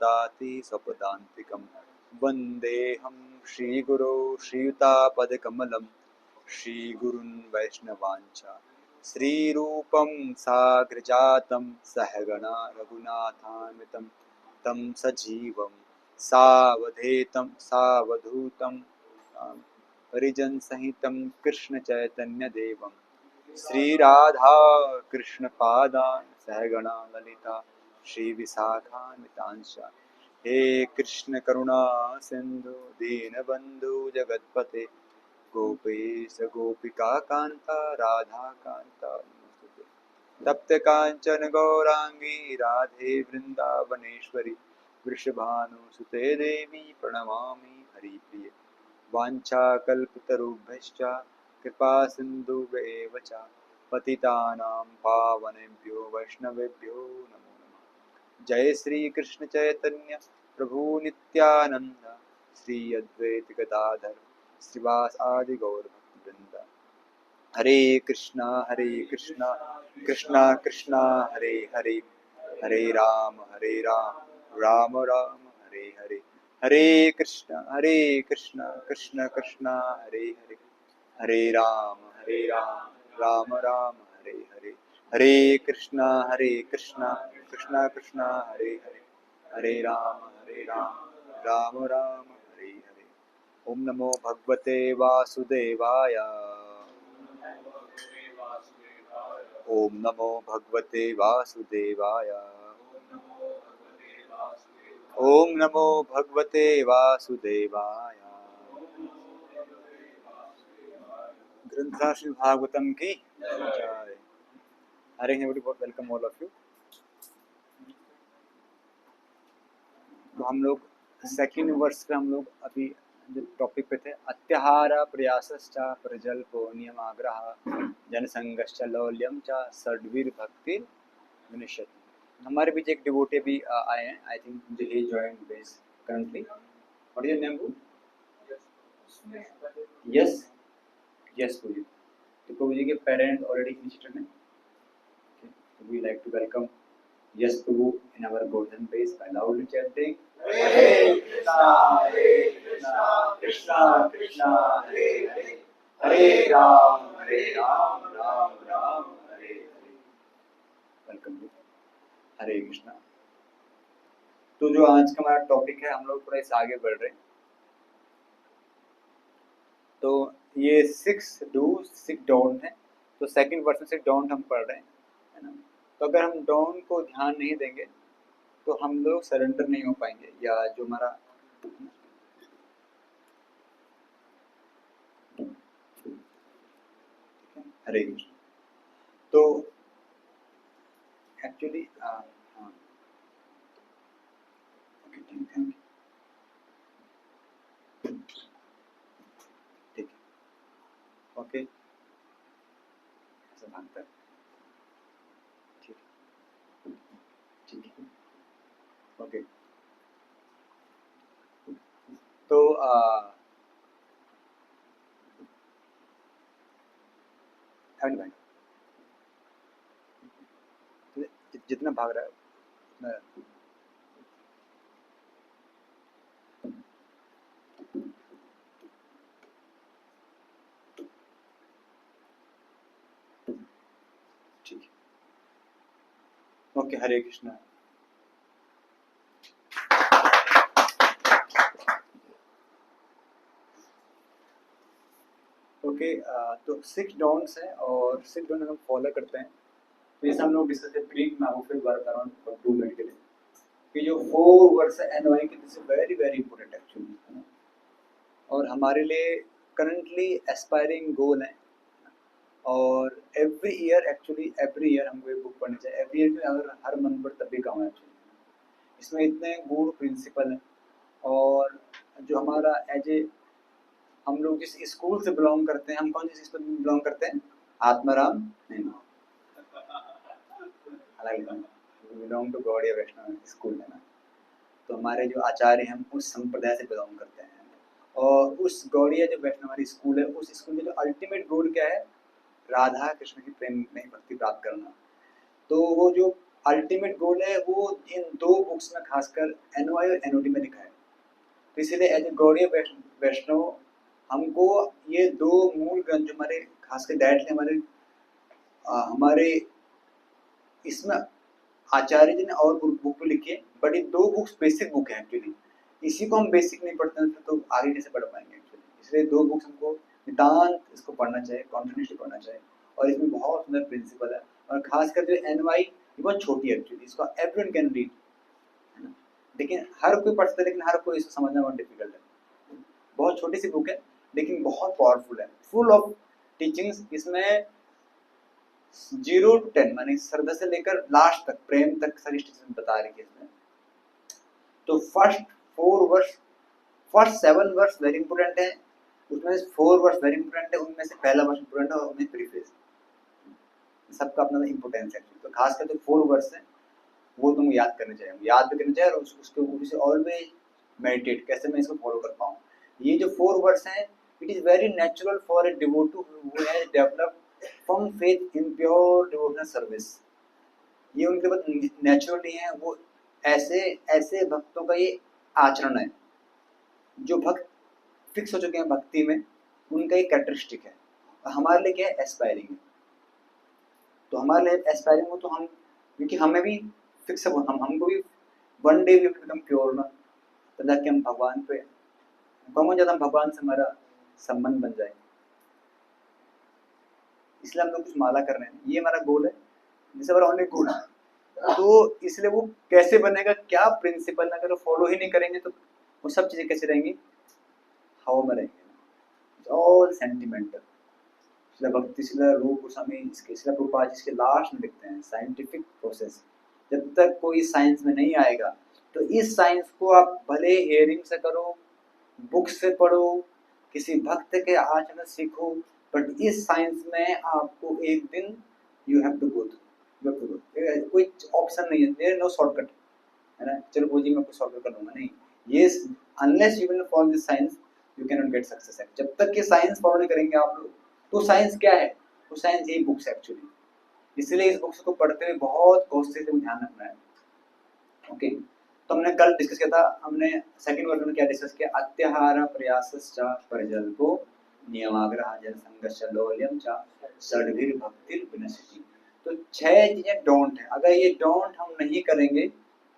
ददाति स्वपदान्तिकम् वन्देऽहं श्रीगुरो श्रीयुतापदकमलं श्रीगुरुन् वैष्णवांश्च श्रीरूपं साग्रजातं सहगणा रघुनाथान्वितं तं सजीवं सावधूतं परिजनसहितं कृष्णचैतन्यदेवं श्रीराधा कृष्णपादान् सहगणा ललिता श्रीविशाखान्वितांश्च हे कृष्ण करुणा सिंधु दीनबंधु जगत्पते गोपेश गोपिका कांता राधा कांता नमोस्तुते तप्त कांचन गौरांगी राधे वृंदावनेश्वरी वृषभानुसुते देवी प्रणमामि हरिप्रिये वाञ्छाकल्पतरुभ्यश्च कृपा सिन्धुभ्येव च पतितानां पावनेभ्यो वैष्णवेभ्यो नमो नमः। जय श्री कृष्ण चैतन्य प्रभु नित्यानंद श्री अद्वैत गदाधर श्रीवास आदि गौर भक्तवृंद। हरे कृष्णा कृष्णा कृष्णा हरे हरे हरे राम राम राम हरे हरे हरे कृष्णा कृष्णा कृष्णा हरे हरे हरे राम राम राम हरे हरे हरे कृष्णा कृष्णा कृष्णा हरे हरे हरे राम राम राम हरे हरे। ओम नमो भगवते वासुदेवाय। ओम नमो भगवते वासुदेवाय। ओम नमो भगवते वासुदेवाय। ग्रंथराज श्री भागवतम की जय। हरे वेलकम ऑल ऑफ यू। तो हम लोग सेकंड वर्स पे हम लोग अभी जो टॉपिक पे थे, अत्याहार प्रयासश्च प्रजल्पो नियमाग्रह जनसंगश्च लौल्यम च सद्वीर भक्ति विनिश्यति। हमारे बीच एक डिवोटी भी आए हैं, I think he joined base currently. What is your name? Yes Prabhu. तो प्रभु जी के पेरेंट ऑलरेडी इनिशिएटेड हैं। We like to welcome Yes, Prabhu, in our golden base by loudly chanting Hare Krishna, Krishna Krishna, Hare Hare, Hare Ram, Ram Ram, Hare Hare. Welcome you. हरे कृष्णा। तो जो आज का हमारा topic है, हम लोग थोड़ा इस आगे बढ़ रहे हैं। तो ये 6 डूज 6 डोंट है। तो सेकंड वर्स में 6 डोंट हम पढ़ रहे हैं, है ना। तो अगर हम डोंट को ध्यान नहीं देंगे तो हम लोग सरेंडर नहीं हो पाएंगे, या जो हमारा हरे कृष्ण। तो एक्चुअली ठीक है, ओके, ऐसा मानता है, ठीक है, ओके। तो भाई जितना भाग रहा है उतना ठीक है, ओके। हरे कृष्णा। ओके, तो 6 डॉन्ट्स हैं और 6 डॉन्ट्स हम फॉलो करते हैं। तो ये सब हम लोग डिस्कस करते ब्रीफ में, आपको फिर बार बता रहा हूँ 2 मिनट के लिए कि जो 4 वर्ड्स है एनवाई के, this is very very important actually, है ना। और हमारे लिए करंटली एस्पायरिंग गोल है, और एवरी ईयर हमको ये बुक पढ़नी चाहिए। एवरी ईयर अगर हर मंथ पर तब भी काम है एक्चुअली। इसमें इतने गुड प्रिंसिपल हैं, और जो हमारा एज ए हम लोग जिस स्कूल से बिलोंग करते हैं, हम कौन सी स्कूल में बिलोंग करते हैं? आत्माराम नहीं, belong to Gaudiya Vaishnava school, है ना। तो हमारे जो आचार्य हैं, हम उस संप्रदाय से बिलोंग करते हैं, और उस गौड़िया जो वैष्णव स्कूल है, उस स्कूल में जो अल्टीमेट गोल क्या है? राधा कृष्ण की प्रेम में भक्ति प्राप्त करना। तो वो जो अल्टीमेट गोल है वो इन दो बुक्स में खासकर एनओआई और एनओडी में लिखा है। तो इसलिए एज ए गौड़ीय वैष्णव हमको ये दो मूल ग्रंथ जो हमारे खासकर डायरेक्टली हमारे इसमें आचार्य जी ने और बुक तो लिखी है, बट ये दो बुक्स बेसिक बुक है एक्चुअली। इसी को हम बेसिक नहीं पढ़ते हैं तो आगे कैसे पढ़ पाएंगे एक्चुअली। इसलिए दो बुक्स हमको नितांत इसको पढ़ना चाहिए, कॉन्टिन्यूसली पढ़ना चाहिए, और इसमें बहुत सुंदर प्रिंसिपल है। और खासकर जो एनवाई ये बहुत छोटी है एक्चुअली, इसको एवरीवन कैन रीड, है ना, लेकिन हर कोई पढ़ सकता है, लेकिन हर कोई इसको समझना बहुत डिफिकल्ट है। बहुत छोटी सी बुक है लेकिन बहुत पावरफुल है, फुल ऑफ टीचिंग्स। इसमें 0 to 10 माने श्रद्धा से लेकर लास्ट तक, प्रेम तक सारी स्टेशन बता रही है इसमें। तो फर्स्ट 7 वर्स वेरी इंपॉर्टेंट है, उसमें से 4 वर्स वेरी इंपॉर्टेंट है, उनमें से पहला वर्स इंपॉर्टेंट है और उनमें प्रीफेस, सबका अपना इंपॉर्टेंस है। तो खास करके 4 वर्स है वो तुम याद करने चाहिए, याद भी करना चाहिए, और उसके ऊपर से ऑलवेज मेडिटेट कैसे मैं इसको फॉलो कर पाऊँ। ये जो 4 वर्स हैं, it is very natural for a devotee who has developed from faith in pure devotional service. ये उनके पास नेचुरली है, वो ऐसे भक्तों का ये आचरण है जो भक्त फिक्स हो चुके हैं भक्ति में, उनका एक कैरेक्टरिस्टिक है। हमारे लिए क्या है, एस्पायरिंग है। तो हमारे लिए एस्पायरिंग हो तो हम, क्योंकि हमें भी फिक्स है, हमको भी वन डे भी बिकम प्योर ना, तब जाके हम भगवान पे कम ज्यादा भगवान से हमारा संबंध बन जाए। इसलिए हम लोग कुछ माला कर रहे हैं, ये हमारा गोल है, जैसे हमारा ओनली गोल। तो इसलिए वो कैसे बनेगा, क्या प्रिंसिपल अगर फॉलो ही नहीं करेंगे तो वो सब चीजें कैसे रहेंगी, हवा में रहेंगे, ऑल सेंटिमेंटल। इसलिए भक्ति शिला रूप गोस्वामी इसके शिला प्रभुपाद इसके लास्ट में लिखते हैं साइंटिफिक प्रोसेस। जब तक कोई साइंस में नहीं आएगा तो इस साइंस को आप भले हियरिंग से करो, बुक से पढ़ो, किसी भक्त के आचरण सीखो, बट इस साइंस में आपको एक दिन you have to go through, कोई ऑप्शन नहीं है, देयर नो शॉर्टकट, है ना, चलो वो जी मैं कुछ शॉर्टकट कर लूंगा, नहीं, ये unless you will follow this science you can not get success. जब तक ये साइंस फॉलो नहीं करेंगे आप लोग, तो साइंस क्या है, वो साइंस यही बुक्स है एक्चुअली। इसलिए इस बुक्स को पढ़ते हुए बहुत कॉन्शियसली ध्यान रखना है। ओके, तो हमने कल डिस्कस किया था, हमने सेकंड वर्ग में क्या डिस्कस किया, अत्याहार प्रयासश्च परिजल्पो नियमाग्रह जनसंगश्च लौल्यम च षड्भिर भक्तिर् विनश्यति। तो 6 चीजें डोंट है, अगर ये डोंट हम नहीं करेंगे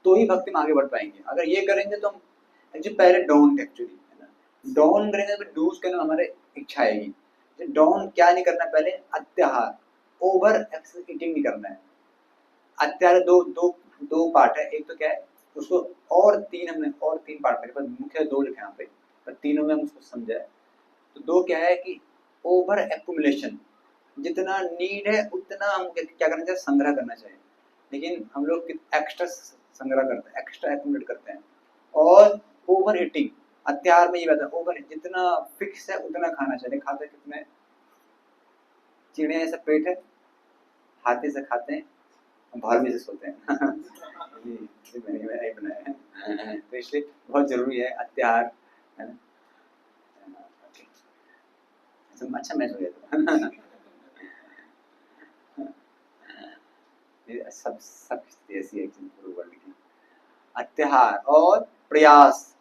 तो ही भक्ति में आगे बढ़ पाएंगे। अगर ये करेंगे तो हम एक्चुअली पहले डोंट एक्चुअली, है ना, डोंट करेंगे तो डूज करने में हमारे इच्छा आएगी। डोंट क्या नहीं करना, पहले अत्याहार, ओवर एक्सेस ईटिंग नहीं करना है। अत्याहार दो पार्ट है, एक तो क्या है उसको, और 3 पार्ट मेरे पास मुख्य 2 लिखे यहाँ पे, पर तीनों में हम उसको समझाए। तो 2 क्या है कि ओवर एक्यूमुलेशन, जितना नीड है उतना हम क्या करना चाहिए, संग्रह करना चाहिए, लेकिन हम लोग एक्स्ट्रा संग्रह करते हैं, एक्स्ट्रा एक्यूमुलेट करते हैं। और ओवर ईटिंग, अत्याहार में ये बात है, ओवर जितना फिक्स है उतना खाना चाहिए, खाते कितने, चिड़िया ऐसा पेट है, हाथी से खाते हैं, बाहर भी से सोते हैं ये मैंने बनाया है, तो इसलिए बहुत जरूरी है अत्याहार, है ना। अच्छा मैच हो गया तो सब ऐसी है पूरे वर्ल्ड की। अत्याहार और प्रयास,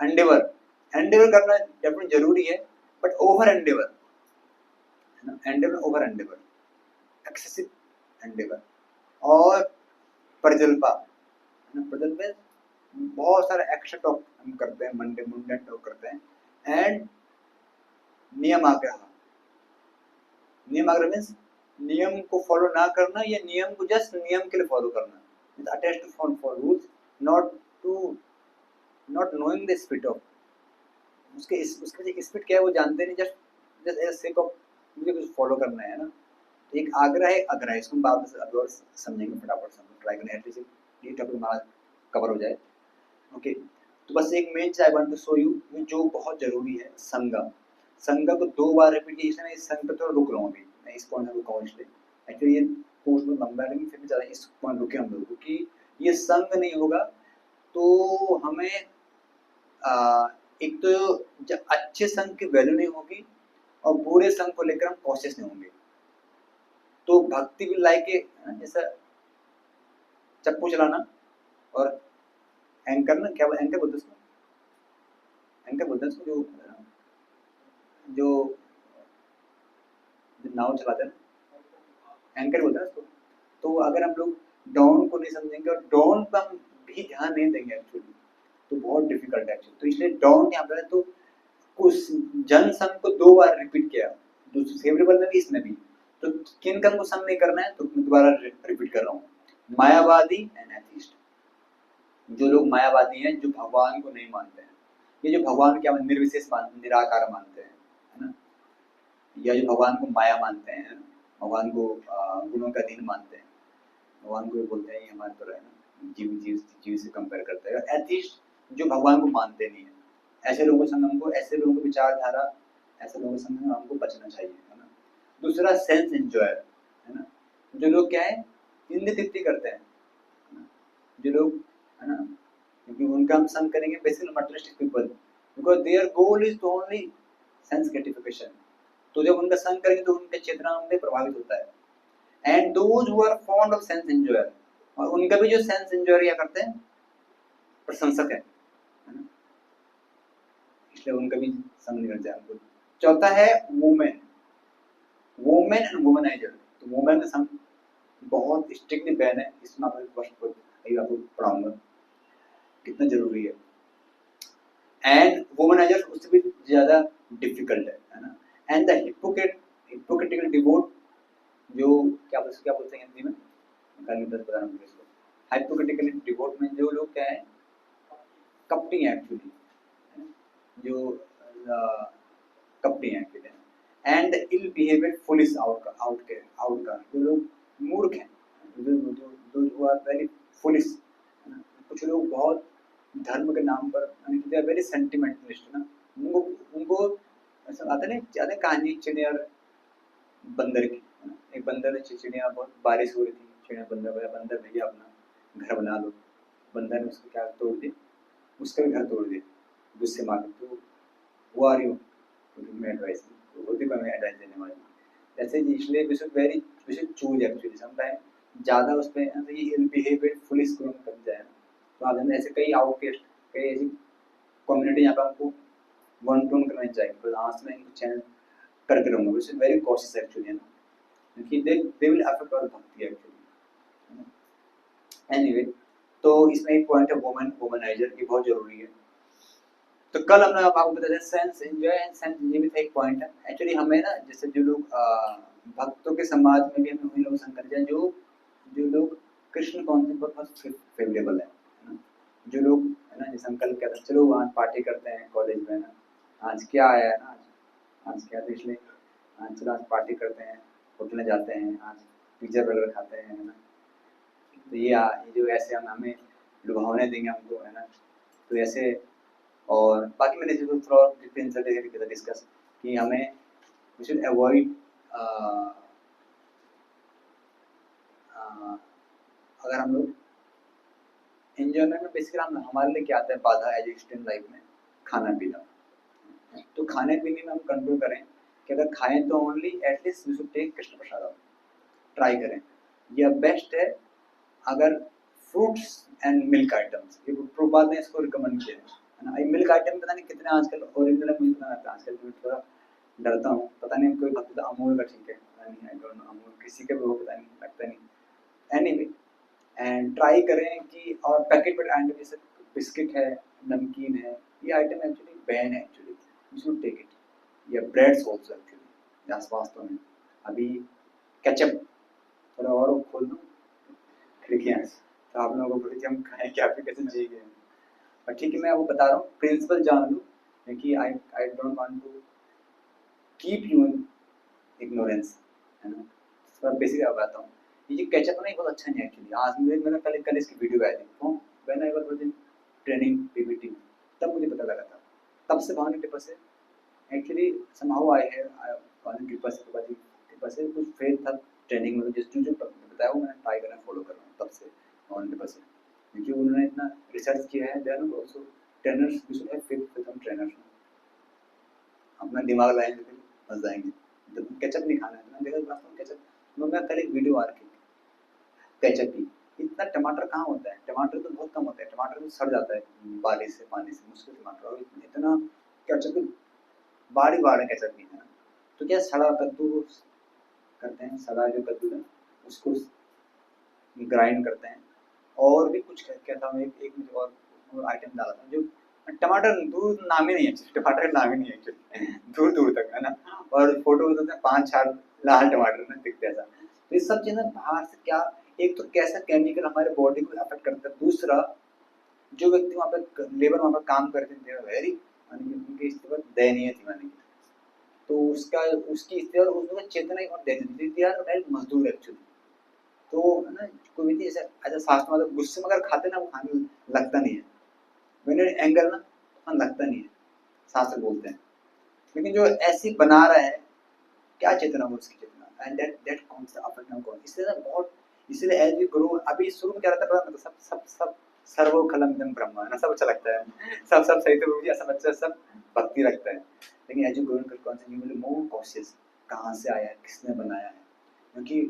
एंडेवर करना डेफिनेटली जरूरी है, बट ओवर एंडेवर, है ना, Endeavour over Endeavour, excessive Endeavour. और प्रजल्पा, प्रजल्पा बहुत सारा एक्स्ट्रा टॉक हम करते हैं, मुंडन टॉक करते हैं। एंड नियमाग्रह मीन्स नियम को फॉलो ना करना, या नियम को जस्ट नियम के लिए फॉलो करना, attach to for rules, not knowing the spirit of उसके स्पिरिट क्या है वो जानते नहीं, जस्ट एज सेक ऑफ मुझे कुछ फॉलो करना है ना। तो एक आग्रह है अग्रह, इसको हम बाद में अभी और समझेंगे, फटाफट समझ ट्राई करें, एटलीस्ट ये टॉपिक हमारा कवर हो जाए। ओके, तो बस एक मेन चीज I want to show you जो बहुत जरूरी है, संगम। संगम को 2 बार रिपीट किया, इसलिए मैं इस संग पे थोड़ा रुक रहा हूँ अभी, मैं इस पॉइंट पे रुका हूँ, इसलिए एक्चुअली ये कोर्स में लंबा है, लेकिन फिर भी ज़्यादा इस पॉइंट रुके हम लोग, क्योंकि ये संग नहीं होगा तो हमें एक तो जब अच्छे संग की वैल्यू नहीं होगी और बुरे संग को लेकर हम कॉशियस नहीं होंगे, तो भक्ति भी लाइक जैसा चप्पू चलाना और एंकर ना, क्या एंकर बोलते हैं उसको, एंकर बोलते हैं उसको, जो जो नाव चलाते हैं एंकर बोलते हैं उसको। तो अगर हम लोग डाउन को नहीं समझेंगे और डाउन पर हम भी ध्यान नहीं देंगे एक्चुअली, तो बहुत डिफिकल्ट है एक्चुअली। तो इसलिए डाउन यहाँ पर है, तो कुछ जन संघ को 2 बार रिपीट किया, दूसरे फेवरेबल में भी इसमें भी। तो किन का को संघ नहीं करना है, तो मैं दोबारा रिपीट कर रहा हूँ, मायावादी एंड एथिस्ट। जो लोग मायावादी हैं, जो भगवान को नहीं मानते हैं, ये जो भगवान क्या निर्विशेष मानते, निराकार मानते हैं, है ना, या जो भगवान को माया मानते हैं, भगवान को गुणों का अधीन मानते हैं, भगवान को बोलते हैं ये हमारे तरह है ना, जीव से कंपेयर करते हैं। एथिस्ट जो भगवान को मानते नहीं है, ऐसे लोगों से हमको, ऐसे लोगों की विचारधारा, ऐसे लोगों से हमको बचना चाहिए, है ना। दूसरा सेंस एंजॉयर, है ना, जो लोग क्या है इंद्रिय तृप्ति करते हैं, जो लोग, है ना, क्योंकि उनका हम संग करेंगे basically materialistic people, because there goal is only sense gratification. तो जब उनका संग करेंगे तो उनके चेतना उनके प्रभावित होता है। And those who are fond of sense enjoyer, और उनका भी जो सेंस एंजॉयर क्या करते हैं, प्रशंसक है ना, इसलिए उनका भी संग नहीं करते हमको। चौथा है वुमेन, वुमेन एंड वुमनाइजर। तो वुमेन का संग बहुत स्ट्रिक्टली बैन है, इसमें आपको पढ़ाऊंगा कितना जरूरी है। एंड वुमनाइजर उससे भी ज्यादा डिफिकल्ट है ना। एंड द हिपोक्रेटिकल डिवोट, जो क्या बोलते हैं हिंदी में, हाइपोक्रेटिकल डिवोट में जो लोग क्या है कपटी हैं एक्चुअली, जो कपटी हैं actually. And ill behaviour foolish आउटका, जो लोग मूर्ख हैं, जो आर वेरी फुलिश। कुछ लोग बहुत धर्म के नाम पर दे आर वेरी सेंटिमेंटलिस्ट ना, उनको ऐसा आता नहीं, ज्यादा कहानी चिड़िया बंदर की, एक बंदर चिड़िया, बहुत बारिश हो रही थी, चिड़िया बंदर भैया अपना घर बना लो, बंदर ने उसको क्या तोड़ दिया, उसका भी घर तोड़ दिया गुस्से मार। तो वो आ रही हो मैं एडवाइस होती पर मैं एडवाइस देने वाली जैसे, इसलिए we should choose actually sometime ज़्यादा उस पे ये इल बिहेवियर फुलिश को हम कर जाए ना। तो आप ऐसे कई आउटकेस्ट, कई ऐसी कम्युनिटी यहाँ पे हमको वन टोन करना चाहिए, बिकॉज आज मैं इनको चैनल करके रहूँगा, we should very cautious actually, है ना, क्योंकि they will affect our bhakti actually. Anyway, तो इसमें एक पॉइंट है वुमनाइजर, ये बहुत जरूरी है। तो कल हमने आपको बताया sense enjoy and sense limit एक पॉइंट है एक्चुअली। हमें ना जैसे जो लोग भक्तों के समाज में भी हमें वही लोग संकर जाए जो लोग कृष्ण कॉन्सेप्ट पर बहुत फेवरेबल है ना, जो लोग, है ना, जैसे हम कल कहते हैं चलो आज पार्टी करते हैं कॉलेज में ना, आज क्या आया है ना, आज क्या, तो इसलिए चलो आज पार्टी करते हैं, होटल में जाते हैं, आज पिज्जा बर्गर खाते हैं, है ना। तो ये जो ऐसे हमें लुभावने देंगे हमको, है ना, तो ऐसे। और बाकी मैंने जो थोड़ा डिस्कस कि हमें वी शुड अवॉइड, अगर हम लोग एंजॉयमेंट में बेसिकली हम हमारे लिए क्या आता है बाधा एजुकेशन लाइफ में, खाना पीना। तो खाने पीने में हम कंट्रोल करें कि अगर खाएं तो only at least we should take Krishna prasad, try करें, यह बेस्ट है। अगर फ्रूट्स एंड मिल्क आइटम्स, ये प्रभुपाद ने इसको रिकमेंड किया है ना। मिल्क आइटम पता नहीं कितने आजकल ओरिजिनल है, मुझे पता नहीं, आजकल मैं थोड़ा डरता हूँ, पता नहीं कोई भक्त अमूल का ठीक है, पता नहीं, आई डोंट नो अमूल किसी का भी हो, पता नहीं, लगता नहीं। एनीवे, एंड ट्राई करें कि, और पैकेट पर एंड जैसे बिस्किट है, नमकीन है, ये आइटम एक्चुअली बैन है actually, you should take it. या ब्रेड्स आल्सो एक्चुअली, जहाँ वास्तव में अभी केचप थोड़ा और खोल दो खिड़कियाँ, तो आप लोगों को हम खाएं क्या, फिर कैसे जी गए। और ठीक है, मैं वो बता रहा हूँ प्रिंसिपल जान लो, क्योंकि I don't want to keep you in ignorance, है ना। थोड़ा बेसिक बताता हूँ, ये केचप ना बहुत अच्छा नहीं है एक्चुअली। आज मैंने कल इसकी वीडियो आई थी, when I was doing training PPT, तब मुझे पता लगा था, तब से भगवान की कृपा से एक्चुअली समहाउ आई है, भगवान की कृपा से कुछ फेथ था ट्रेनिंग में, जिस जो बताया वो मैंने ट्राई करना फॉलो कर रहा हूँ तब से भगवान की कृपा से, क्योंकि उन्होंने इतना रिसर्च किया है। There are also trainers, we should have faith with trainers, अपना दिमाग लगाएंगे फिर फंस जाएंगे। तो केचप नहीं खाना है, मैंने देखा वास्तव में केचप, मैं कल एक वीडियो आ रखी केचप की, इतना टमाटर कहाँ होता है, टमाटर तो बहुत कम होता है, टमाटर तो सड़ जाता है बारिश से पानी से, मुश्किल टमाटर, और इतना केचप बाड़ी बाड़ है केचप की है ना। तो क्या सड़ा कद्दू करते हैं, सड़ा जो कद्दू है उसको ग्राइंड करते हैं, और भी कुछ क्या था, एक एक मुझे और आइटम डाला था जो टमाटर दूर नाम ही नहीं है, टमाटर का नाम ही नहीं है एक्चुअली दूर दूर तक है ना। और फोटो में 5-6 लाल टमाटर ना दिखते ऐसा। तो ये सब चीजें बाहर से क्या, एक तो कैसा केमिकल हमारे बॉडी को अफेक्ट करता है, दूसरा जो व्यक्ति वहाँ पे लेबर वहाँ पे काम करते थे वेरी, उनकी स्थिति दयनीय थी मानी, तो उसका उसकी स्थिति और उसमें चेतना ही बहुत दयनीय थी यार, मजदूर एक्चुअली। तो है ना, कोई भी चीज ऐसा फास्ट मतलब गुस्से में अगर खाते ना वो खाने लगता नहीं है, मैंने एंगर ना खाने लगता नहीं है, शास्त्र बोलते हैं। लेकिन जो ऐसी बना रहा है, क्या चेतना हो उसकी चेतना, एंड दैट कौन सा अपना कौन, इसलिए ना बहुत, इसलिए एज वी ग्रो, अभी शुरू में क्या रहता है पता, सब सब सब सर्वो खलम ब्रह्म है ना, सब अच्छा लगता है, सब सही तो मुझे ऐसा बच्चा सब भक्ति रखता है। लेकिन एज यू ग्रो इन कौन सा यू विल मोर कॉशियस, कहाँ से आया है, किसने बनाया है, क्योंकि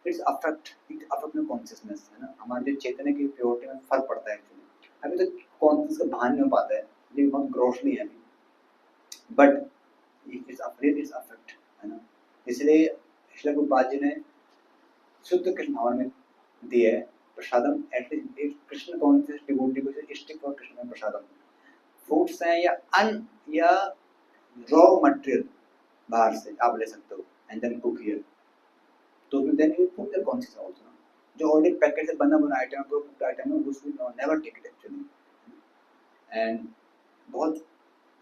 इट्स अफेक्ट में कॉन्शियसनेस है ना, हमारे जो चेतने की प्योरिटी में फर्क पड़ता है एक्चुअली। अभी तो कॉन्शियस का भान नहीं हो पाता है, ये बहुत ग्रोसली है अभी, बट इट्स अफेक्ट है ना। इसलिए श्रील गुरुपाद जी ने शुद्ध कृष्ण भाव में दिया है प्रसादम, एटलीस्ट कृष्ण कौन से डिवोटी को स्टिक और कृष्ण में प्रसादम, फ्रूट्स हैं या अन या रॉ मटेरियल बाहर से आप ले सकते हो एंड देन कुक हियर, तो उसमें then you put the conscious also, जो ऑलरेडी पैकेट से बना बना आइटम है, कुक्ड आइटम है, उस will never take it actually, and बहुत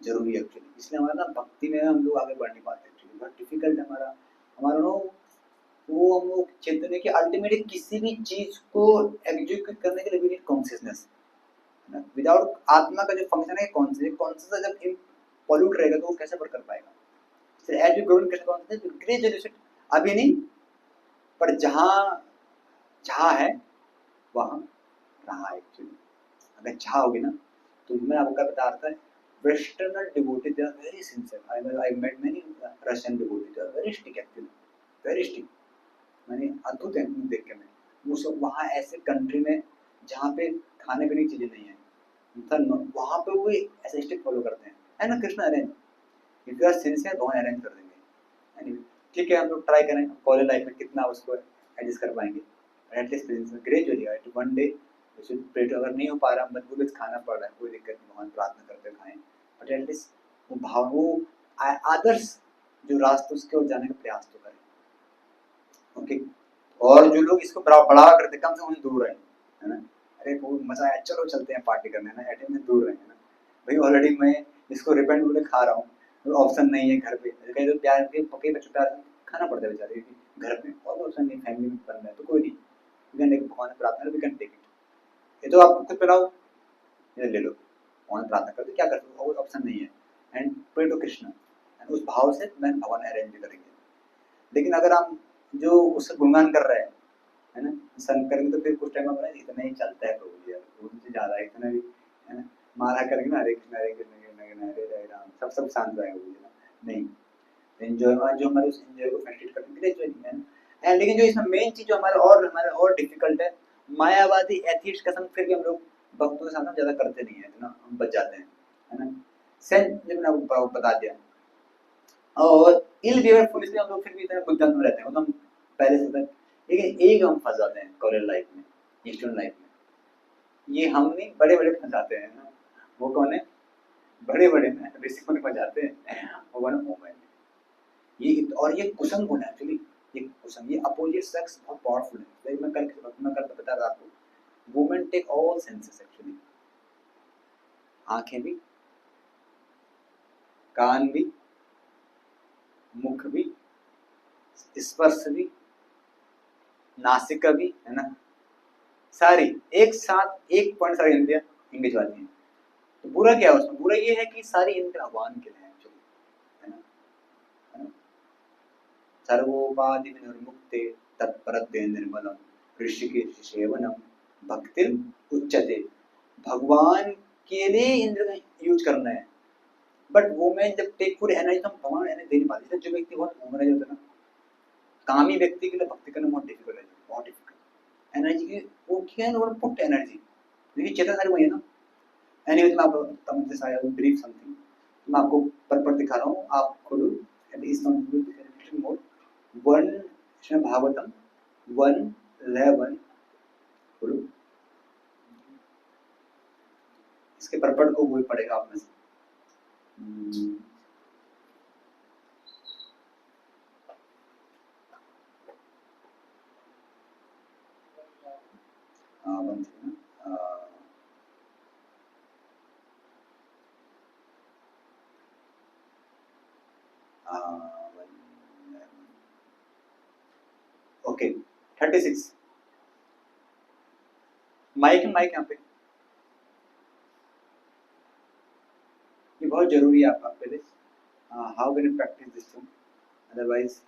जरूरी है एक्चुअली। इसलिए हमारा ना भक्ति में हम लोग आगे बढ़ नहीं पाते एक्चुअली, बहुत डिफिकल्ट है हमारा, हमारा नो वो हम लोग चेतने के अल्टीमेटली किसी भी चीज को एग्जीक्यूट करने के लिए वी नीड कॉन्शियसनेस, विदाउट आत्मा का जो फंक्शन है कॉन्शियस जब पॉल्यूट रहेगा तो वो कैसे पर कर पाएगा। so, as you grow in कैसे कॉन्शियसनेस ग्रेजुअली, अभी नहीं पर जहाँ जहाँ है वहाँ रहा एक्चुअली, अगर जहाँ होगी ना, तो मैं आपको बता रहा था Western devotees, they are very sincere. I met many Russian devotees. They are very strict actually, very strict. मैंने अद्भुत है उन्हें देख के, मैं वो सब वहाँ ऐसे कंट्री में जहाँ पे खाने पीने की चीजें नहीं है, वहाँ पे वो ऐसे स्ट्रिक्ट फॉलो करते हैं, है ना। Krishna arrange, if you are sincere भगवान अरेंज कर देंगे। Anyway, ठीक है, हम लोग ट्राई करें कॉलेज लाइफ में कितना उसको एडजस्ट कर पाएंगे, एटलीस्ट ग्रेजुअली वन डे पेट अगर नहीं हो पा रहा, मजबूरी से खाना पड़ रहा है, कोई दिक्कत नहीं, भगवान प्रार्थना करते खाएं, बट एटलीस्ट वो भाव वो आदर्श जो रास्ते उसके ओर जाने का प्रयास तो करें। ओके, और जो लोग इसको बढ़ावा करते कम से कम दूर रहे, है ना। अरे बहुत मजा आया, चलो चलते हैं पार्टी करने ना, एटलीस्ट दूर रहे, है ना भाई। ऑलरेडी मैं इसको रिपेंड बोले खा रहा हूँ, ऑप्शन नहीं है घर पे, कहीं तो प्यार के पके बच्चों प्यार खाना पड़ता है बेचारे घर पे, और ऑप्शन नहीं, फैमिली में बन रहा है तो कोई नहीं, वी कैन टेक भगवान प्रार्थना, वी कैन टेक इट, ये तो आप खुद पिलाओ, ये ले लो, भगवान प्रार्थना करते क्या करते हो, और ऑप्शन नहीं है, and pray to Krishna, and उस भाव से मैं भगवान अरेंज भी करेंगे। लेकिन अगर हम जो उससे गुणगान कर रहे हैं, है ना, सन करेंगे तो फिर कुछ टाइम में इतना ही चलता है प्रभु यार, उनसे ज्यादा इतना भी, है ना, माला करेंगे ना हरे कृष्ण हरे कृष्ण हरे राम, सब शांत रहेगा नहीं, एंजॉय जो हमारे उस एंजॉय को फैसिलिटेट करने के लिए जो है ना। एंड लेकिन जो इसमें मेन चीज जो हमारे और डिफिकल्ट है, मायावादी एथिस्ट कसम, फिर भी हम लोग भक्तों के साथ ज्यादा करते नहीं है ना, हम बच जाते हैं, है ना। सेंस जब मैंने आपको बता दिया, और इल बिहेवियर पुलिस में हम लोग फिर भी इतने बुद्धिमान में रहते हैं, मतलब पहले से तक, लेकिन एक हम फंस जाते हैं कॉलेज लाइफ में, स्टूडेंट लाइफ में, ये हम नहीं बड़े बड़े फंस जाते हैं ना। वो कौन है, बड़े बड़े में ऋषि मुनि फंस जाते हैं, वो कौन है, मोबाइल। ये और ये कुसंग गुण है एक्चुअली, ये कुसंग, ये अपोजिट सेक्स बहुत पावरफुल है, मैं कल बता रहा आपको, women take all senses actually, आंखें भी, कान भी, मुख भी, स्पर्श भी, नासिका भी, है ना, सारी एक साथ एक पॉइंट सारी इंद्रियां इंगेज वाली हैं। तो बुरा क्या है उसमें, बुरा ये है कि सारी इंद्रियां भगवान के लिए एक्चुअली, है ना, है ना। सर्वोपाधि विनिर्मुक्ते तत्परत्वे निर्मलम ऋषिकेश सेवनम भक्तिर उच्चते, भगवान के लिए इंद्र यूज करना है, बट वो मैं जब टेक फुल एनर्जी तो भगवान एनर्जी दे नहीं पाते। जो व्यक्ति बहुत घूम रहे होते हैं ना, कामी व्यक्ति के लिए भक्ति करना बहुत डिफिकल्ट है, बहुत डिफिकल्ट, एनर्जी की वो कैन और पुट एनर्जी, देखिए चेतन सारी वही है ना। एनीवे मैं आपको तब आई ब्रीफ समथिंग, मैं आपको पर दिखा रहा हूँ, आप खोलो it is not mode one Shrimad Bhagavatam 1:11 खोलो, इसके परपट को वही पड़ेगा आप में से। वन थी ना, ओके 36 माइक यहाँ पे, ये बहुत जरूरी है आपका पहले, how can you practice this thing, otherwise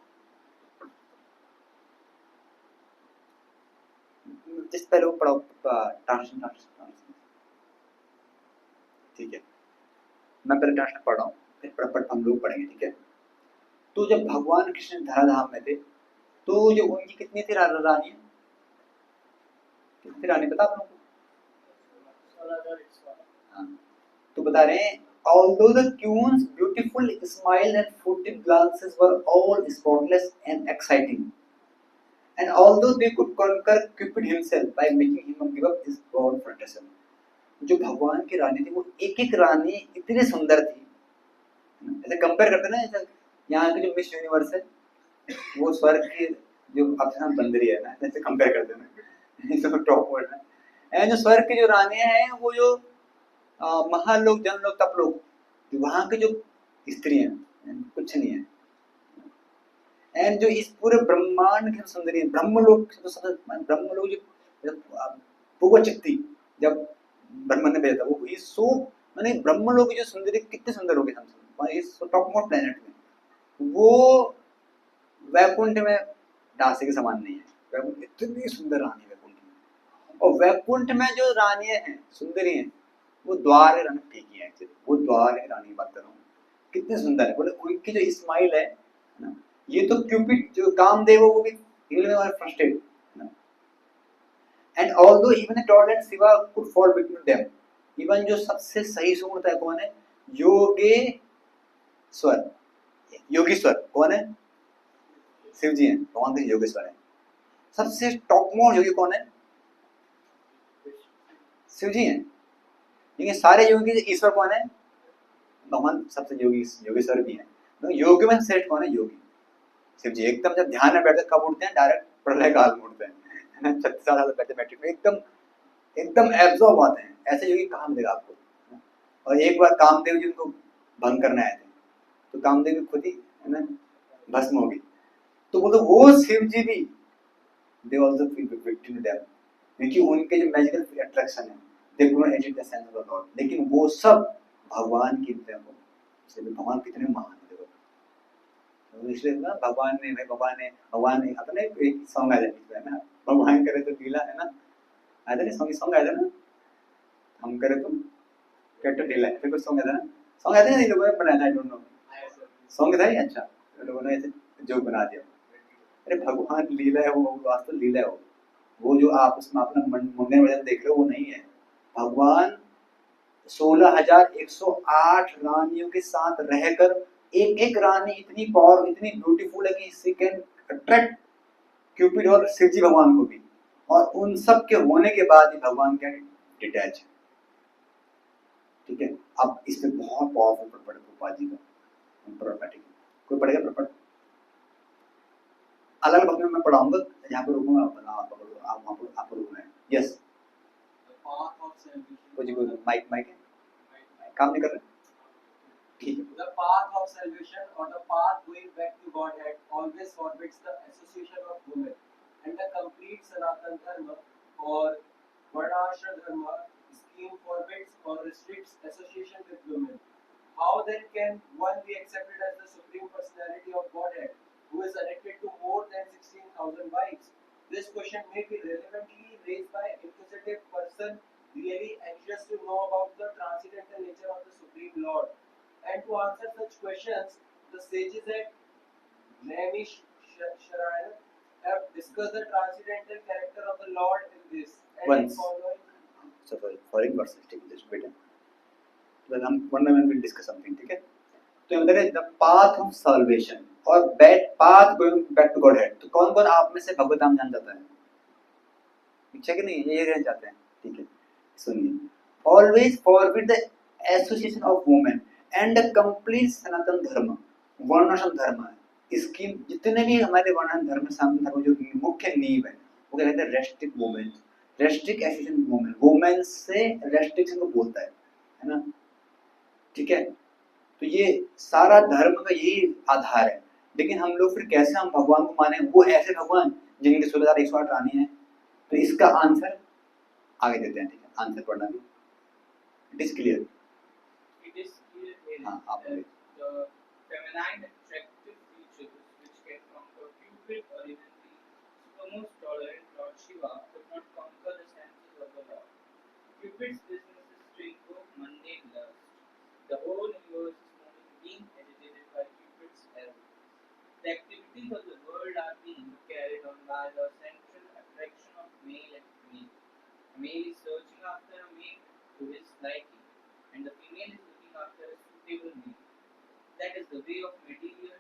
जिस पहले वो पढ़ाओ ट्रांसलेशन, ठीक है, मैं पहले ट्रांसलेशन पढ़ रहा हूँ, फिर परपट हम लोग पढ़ेंगे, ठीक है। तो जब भगवान कृष्ण धराधाम में थे, तो जो उनकी कितनी थी रानी, कितनी रानी पता आप लोगों को? हाँ, तो बता रहे हैं although the queen's beautiful smile and furtive glances were all spotless and exciting, and although they could conquer Cupid himself by making him give up his born fantasy, जो भगवान की रानी थी वो एक एक रानी इतनी सुंदर थी, ऐसे कंपेयर करते ना, जैसे यहाँ की जो मिस यूनिवर्स है वो स्वर्ग की जो अप्सरा बंदरी है ना, ऐसे कंपेयर करते हैं, तो टॉप वर्ड है, जो स्वर्ग की जो रानियां हैं वो जो महालोक जनलोक तपलोक, वहां की जो स्त्रियां कुछ नहीं है, एंड जो इस पूरे ब्रह्मांड की सुंदरी है, ब्रह्मलोक ब्रह्मलोक जो पूर्व चित्ती जब ब्रह्मा ने भेजा था वो ही सो, माने ब्रह्मलोक की जो सुंदरी कितनी सुंदर होगी, हम इस टॉप मोस्ट प्लेनेट में, वो वैकुंठ में दासी के समान नहीं है, वैकुंठ इतनी सुंदर रानी वैकुंठ में, और वैकुंठ में जो रानियां हैं सुंदरी हैं वो द्वार रानी ठीक है, वो द्वार रानी बात कर रहा हूँ, कितने सुंदर है, बोले उनकी जो स्माइल है ना, ये तो क्यूपिड जो कामदेव वो भी frustrated, and although even the tolerant Shiva could fall between them, even जो सबसे सही सुंदरता है कौन है, योगेश्वर, योगेश्वर कौन है, शिव जी हैं, भगवान के योगेश्वर है, सबसे टॉप मोस्ट योगी कौन है, शिव जी हैं, लेकिन सारे योगी ईश्वर कौन है, भगवान सबसे योगी योगेश्वर भी है, तो योगी में श्रेष्ठ कौन है, योगी शिव जी, एकदम जब ध्यान में बैठते कब उठते हैं, डायरेक्ट प्रलय काल में उठते हैं, 36 साल बैठे बैठे में एकदम एकदम एब्जॉर्ब आते हैं, ऐसे योगी कहाँ मिलेगा आपको। और एक बार कामदेव जी उनको भंग करने आए थे, तो कामदेव जी खुद ही है ना भस्म हो गई, तो बोलो वो शिव जी भी they also feel victim them, क्योंकि उनके जो मैजिकल अट्रैक्शन है they could not achieve the sense of God, लेकिन वो सब भगवान की भगवान कितने महान है, देखो इसलिए ना भगवान ने अपने एक सॉन्ग आया है ना, भगवान करे तो ढीला है ना, आया था ना सॉन्ग आया था ना, हम करे तो कैरेक्टर ढीला है, फिर कुछ सॉन्ग आया था ना, सॉन्ग आया था ना, लोगों ने बनाया था, आई डोंट नो सॉन्ग था ये, अच्छा लोगों ने ऐसे जोक बना दिया, अरे भगवान लीला है, वो वास्तव लीला है, वो जो आप उसमें अपना मुंडन वजन देख रहे हो वो नहीं है, भगवान 16,108 रानियों के साथ रहकर एक एक रानी इतनी पावर इतनी ब्यूटीफुल है कि शी कैन अट्रैक्ट क्यूपिड और शिव जी भगवान को भी, और उन सब के होने के बाद ही भगवान क्या डिटैच है, ठीक है। अब इस पे बहुत पावरफुल प्रपट गोपाल जी का प्रॉपर्टी, कोई पढ़ेगा प्रपट, अलग अलग में मैं पढ़ाऊंगा, यहाँ पे रुकूंगा आप वहाँ पर आप रुकना है, यस कुछ माइक माइक काम नहीं कर रहे, ठीक है। The path of salvation or the path going back to Godhead always forbids the association of women, and the complete Sanatana Dharma or Varnashra Dharma scheme forbids or restricts association with women. How then can one be accepted as the Supreme Personality of Godhead who is addicted to more than 16,000 wives? This question may be relevantly raised by an inquisitive person really anxious to know about the transcendental nature of the Supreme Lord. And to answer such questions, the sages at Naimisharaya have discussed the transcendental character of the Lord in this. And Once. in following, So following verses, ठीक है, just wait. तो हम one by one will discuss something, ठीक है? तो अंदर है the path of salvation और path going back to Godhead. तो कौन-कौन आप में से भगवत नाम जान जाता है? ठीक है कि नहीं? ये जान जाते हैं, ठीक है? सुनिए. Always forbid the association of women and the complete सनातन धर्म, वर्णाश्रम धर्म. इसकी जितने भी हमारे वर्णाश्रम धर्म सनातन धर्म जो मुख्य नींव है, वो क्या कहते हैं? Restrict women, restrict association women, women से रेस्ट्रिक्शन को बोलता है ना? ठीक है? तो ये सारा धर्म का यही आधार है. लेकिन हम लोग फिर कैसे हम भगवान को माने? वो ऐसे भगवान जिनके 16,108 रानी है. तो इसका आंसर आगे देते हैं, ठीक है? आंसर पढ़ना भी. It is clear. It is clear here हाँ, आप that the feminine attractive features which can conquer Cupid or even the most tolerant Lord Shiva could not conquer the senses of the Lord. Cupid's business is to invoke mundane lust. The whole universe is moving, being agitated by Cupid's arrows. The activities of the world are being carried on by the central attraction of male and female. A male is searching after a mate to his liking, and the female is looking after a suitable mate. That is the way of material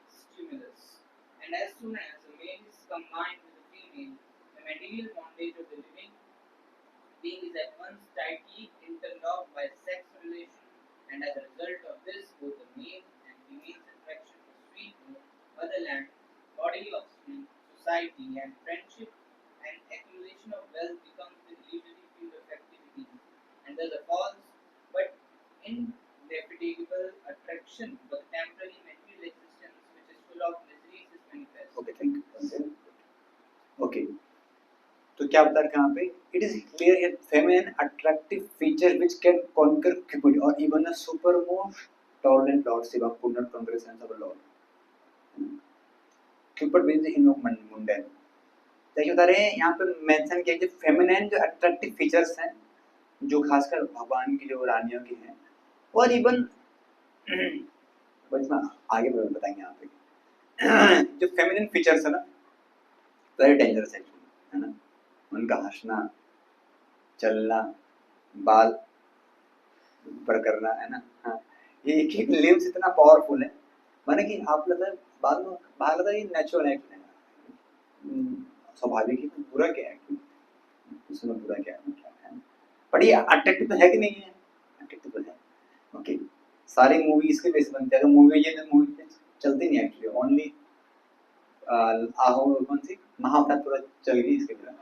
stimulus. And as soon as the male is combined with the female, the material bondage of the living being is at once tightly interlocked by sex relation, and as a result of this, both the male and female's attraction for sweet home, motherland, bodily offspring, society, and friendship and accumulation of wealth becomes the illusory field of activity, and thus a false but indefatigable attraction for the temporary material existence which is full of miseries is manifest. Okay, thank you. Okay, तो क्या बता रहे हैं यहाँ पे? It is clear here feminine attractive feature which can conquer cupid और even the super most tolerant lord Shiva could not conquer the sense of lord. Cupid means invoke mundane. देखिए बता रहे हैं यहाँ पे मेंशन किया जो फेमिनिन जो अट्रैक्टिव फीचर्स हैं जो खासकर भगवान की जो रानियों की हैं और इवन बस ना आगे बताएंगे यहाँ पे जो फेमिनिन फीचर्स है ना वेरी डेंजरस है ना. उनका हंसना, चलना, बाल ऊपर करना है ना. हाँ, ये एक एक लिम्स इतना पावरफुल है माने कि आप लगता है बाद में बाहर लगता है ये नेचुरल है स्वाभाविक है. बुरा क्या है उसमें? बुरा क्या है? पर ये अट्रैक्टिव तो है कि नहीं है? अट्रैक्टिव तो है. ओके, सारी मूवी इसके बेस बनते हैं. अगर मूवी ये मूवी चलती नहीं एक्चुअली, ओनली आहो कौन सी महावतार पूरा चल गई इसके बिना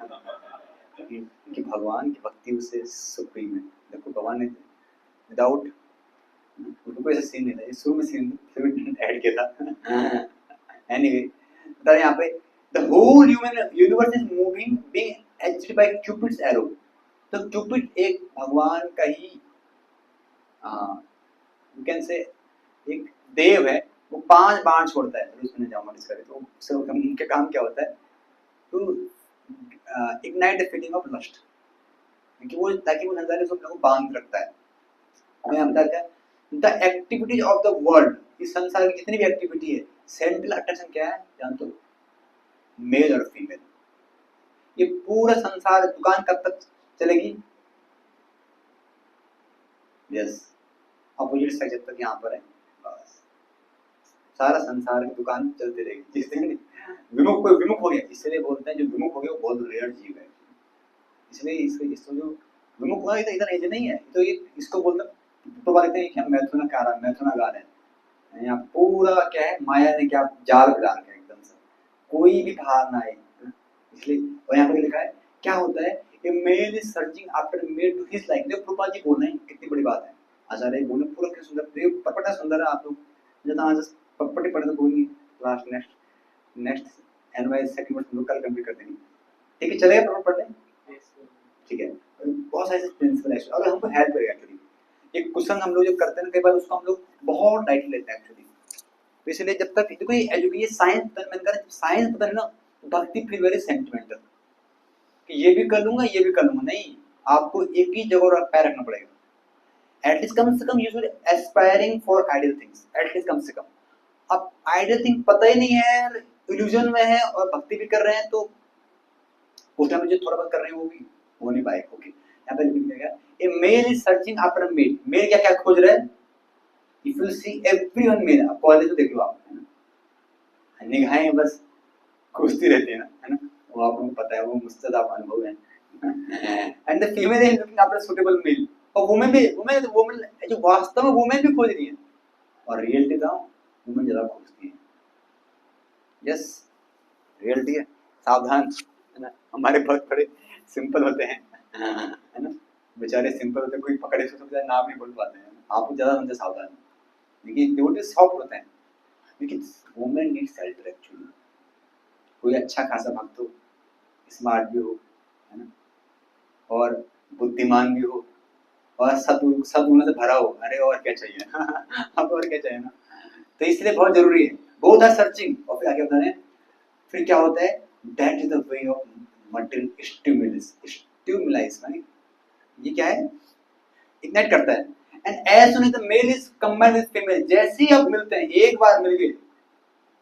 कि भगवान की भक्ति उससे सुप्रीम है. देखो भगवान ने विदाउट उनको ऐसा सीन नहीं था. शुरू में सीन ऐड किया था. एनीवे बता यहाँ पे the whole human universe is moving being aged by Cupid's arrow. तो क्यूपिड एक भगवान का ही यू कैन से एक देव है. वो 5 बाण छोड़ता है. उसमें जाऊंगा डिस्कस तो उससे उनके काम क्या होता है to ignite the feeling of lust क्योंकि वो ताकि वो नजारे सब लोगों को बांध रखता है. मैं बताता है the activities of the world. इस संसार की जितनी भी एक्टिविटी है सेंट्रल अट्रैक्शन क्या है जानते हो? मेल और फीमेल. ये पूरा संसार दुकान कब तक चलेगी? यस, अपोजिट सेक्स जब तक यहाँ पर है बस सारा संसार की दुकान चलती रहेगी. जिस दिन विमुख कोई विमुख हो गया, इसलिए बोलते हैं जो विमुख हो गया वो बहुत रेयर जीव है. इसलिए इसको जो विमुख हुआ इधर इधर एज नहीं है. तो ये इसको बोलते तो बोलते हैं क्या मैथुनागार है. यहाँ पूरा क्या है माया ने क्या जाल बिछा रखा है एकदम से कोई भी बाहर ना आए. इसलिए और यहाँ पे लिखा है क्या होता है a male is searching after male to his like. देखो प्रभुपाद जी बोल रहे हैं कितनी बड़ी बात है. आचार्य बोले पूरा क्या सुंदर देव पटपटा सुंदर है. आप लोग जब आज पटपटी पढ़े तो कोई लास्ट नेक्स्ट एनवाई सेकंड वर्ष हम लोग कल कंप्लीट कर देंगे. ठीक है चलेगा प्रॉपर पढ़ लें. ठीक है बहुत सारे प्रिंसिपल है अगर हमको हेल्प करेगा. एक्चुअली एक क्वेश्चन हम लोग जब करते हैं कई बार उसको हम लोग बहुत लाइटली लेते हैं एक्चुअली. तो इसलिए जब तक देखो ये साइंस मैंने कहा साइंस पता नहीं ना भक्ति फिर वेरी सेंटिमेंटल कि ये भी कर लूंगा ये भी कर लूंगा. नहीं, आपको एक ही जगह पैर रखना पड़ेगा. एटलीस्ट कम से कम usually aspiring for ideal things. At least कम से कम अब आइडियल थिंग पता ही नहीं है इल्यूजन में है और भक्ति भी कर रहे हैं, तो उस टाइम में जो थोड़ा बहुत कर रहे हैं वो भी हो नहीं पाएगा। ओके, यहाँ पे लिख देगा a male is searching after a male. Male क्या क्या खोज रहा है? If you see everyone male, आप कॉलेज में देख लो आप, है ना, निगाहें बस खोजती रहती है ना, वो आप लोगों को पता है, वो मुझसे ज्यादा अनुभव है। And the female is looking after suitable male, और वुमेन जो वास्तव में वुमेन भी खोज रही है, और रियलिटी था वुमेन ज्यादा खोजती है। यस, रियलिटी है, सावधान, है ना, हमारे बहुत बड़े सिंपल होते हैं, है ना, बेचारे सिंपल होते हैं, कोई पकड़े से सबसे नाम नहीं बोल पाते हैं, आपको ज्यादा समझे सावधान, लेकिन डिवोटी सॉफ्ट होते हैं, लेकिन वुमेन नीड सेल्फ एक्चुअली। कोई अच्छा खासा भक्त हो, स्मार्ट भी हो, है ना, और बुद्धिमान भी हो, और सद्गुणों से भरा हो, अरे और क्या चाहिए अब और क्या चाहिए ना, तो इसलिए बहुत जरूरी है। बोथ आर सर्चिंग, और फिर आगे बता रहे हैं, फिर क्या होता है, that is the way of material stimulus माने ये क्या है, इग्नाइट करता है। And as soon as the male is combined with female, जैसे ही अब मिलते हैं, एक बार मिल गए,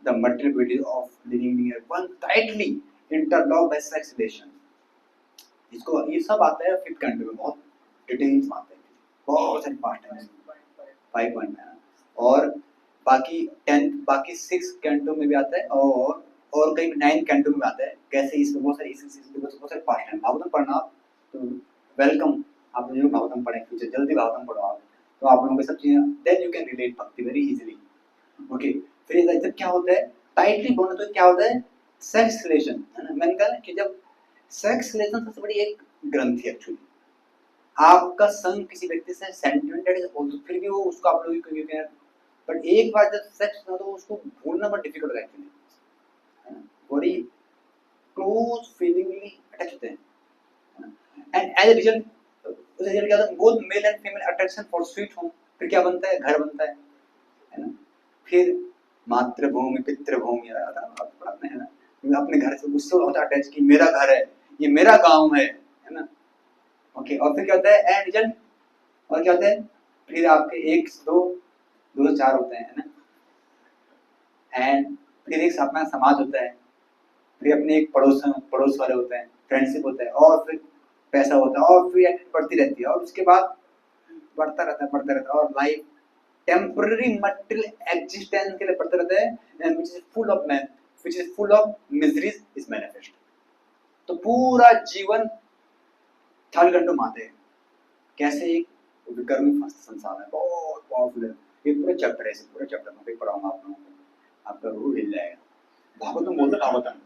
the material of living near one tightly interlocked by sex relation. इसको ये सब आता है फिफ्थ कैंटो में, बहुत डिटेल्स में आता है, बहुत सारे पार्ट है, 5 पॉइंट में, और बाकी 10 बाकी 6 कैंटो में भी आता है, और कहीं 9 कैंटो में आता है। कैसे इसमें बहुत सारे बहुत सारे पार्ट हैं। भागवतम पढ़ना आप, तो वेलकम, आप जो भागवतम पढ़ें, फ्यूचर जल्दी भागवतम पढ़ो आप, तो आप लोगों को सब चीजें, देन यू कैन रिलेट भक्ति वेरी इजीली। ओके, फिर जब क्या होता है टाइटली बॉन्ड, तो क्या होता है सेक्स रिलेशन, है ना, मैंने कहा कि जब सेक्स रिलेशन सबसे बड़ी एक ग्रंथि एक्चुअली, आपका संग किसी व्यक्ति से सेंटिमेंट इज आल्सो, फिर भी वो उसको आप लोग क्यों कहते हैं, बट एक बार जब सेक्स हो तो उसको भूलना बहुत डिफिकल्ट होता है एक्चुअली, है ना, बड़ी क्लोज फीलिंगली अटैच होते हैं, एंड एज अ रिजल्ट, उस रिजल्ट क्या होता है, both male and female attraction for sweet home, फिर क्या बनता है, घर बनता है ना, फिर मातृभूमि पितृभूमि आता है, आप पढ़ाते हैं ना, अपने घर से उससे होता है अटैच कि मेरा घर है, ये मेरा गांव है ना। ओके, और फिर क्या होता है एंड रिजल्ट, और क्या होता है, फिर आपके 1 से 2 2 से 4 होते हैं, है ना, एंड फिर एक अपना समाज होता है, फिर अपने एक पड़ोस वाले होते हैं, फ्रेंडशिप होता है, और फिर पैसा होता है, और फिर बढ़ती रहती है, और उसके बाद बढ़ता रहता है, और लाइफ टेम्पररी मटेरियल एग्जिस्टेंस के लिए बढ़ता रहता है, and which is full of miseries is manifest. तो पूरा जीवन थर्ड घंटों माते हैं, कैसे एक विकर्मी संसार है, बहुत पावरफुल है, ये पूरा चैप्टर है, इसे पूरा चैप्टर में पढ़ाऊंगा आप लोगों को, आपका रूह हिल जाएगा। भागवतम बोलता भागवतम,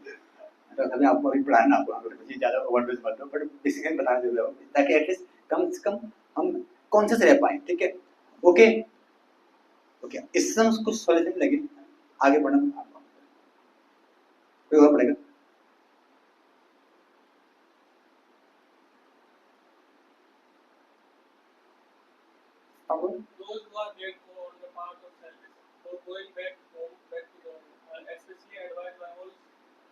तो कभी आपको अभी पढ़ाना, आपको कुछ ज्यादा ओवरडोज मत दो, बट बेसिकली बता दे रहा हूं ताकि एटलीस्ट कम से कम हम कॉन्शियस रह पाए, ठीक है। ओके ओके, इससे हम कुछ सोचने लगे, आगे बढ़ना, कोई और पढ़ेगा? Those who are made for the path of service, for going back home, back to home, are especially advised by all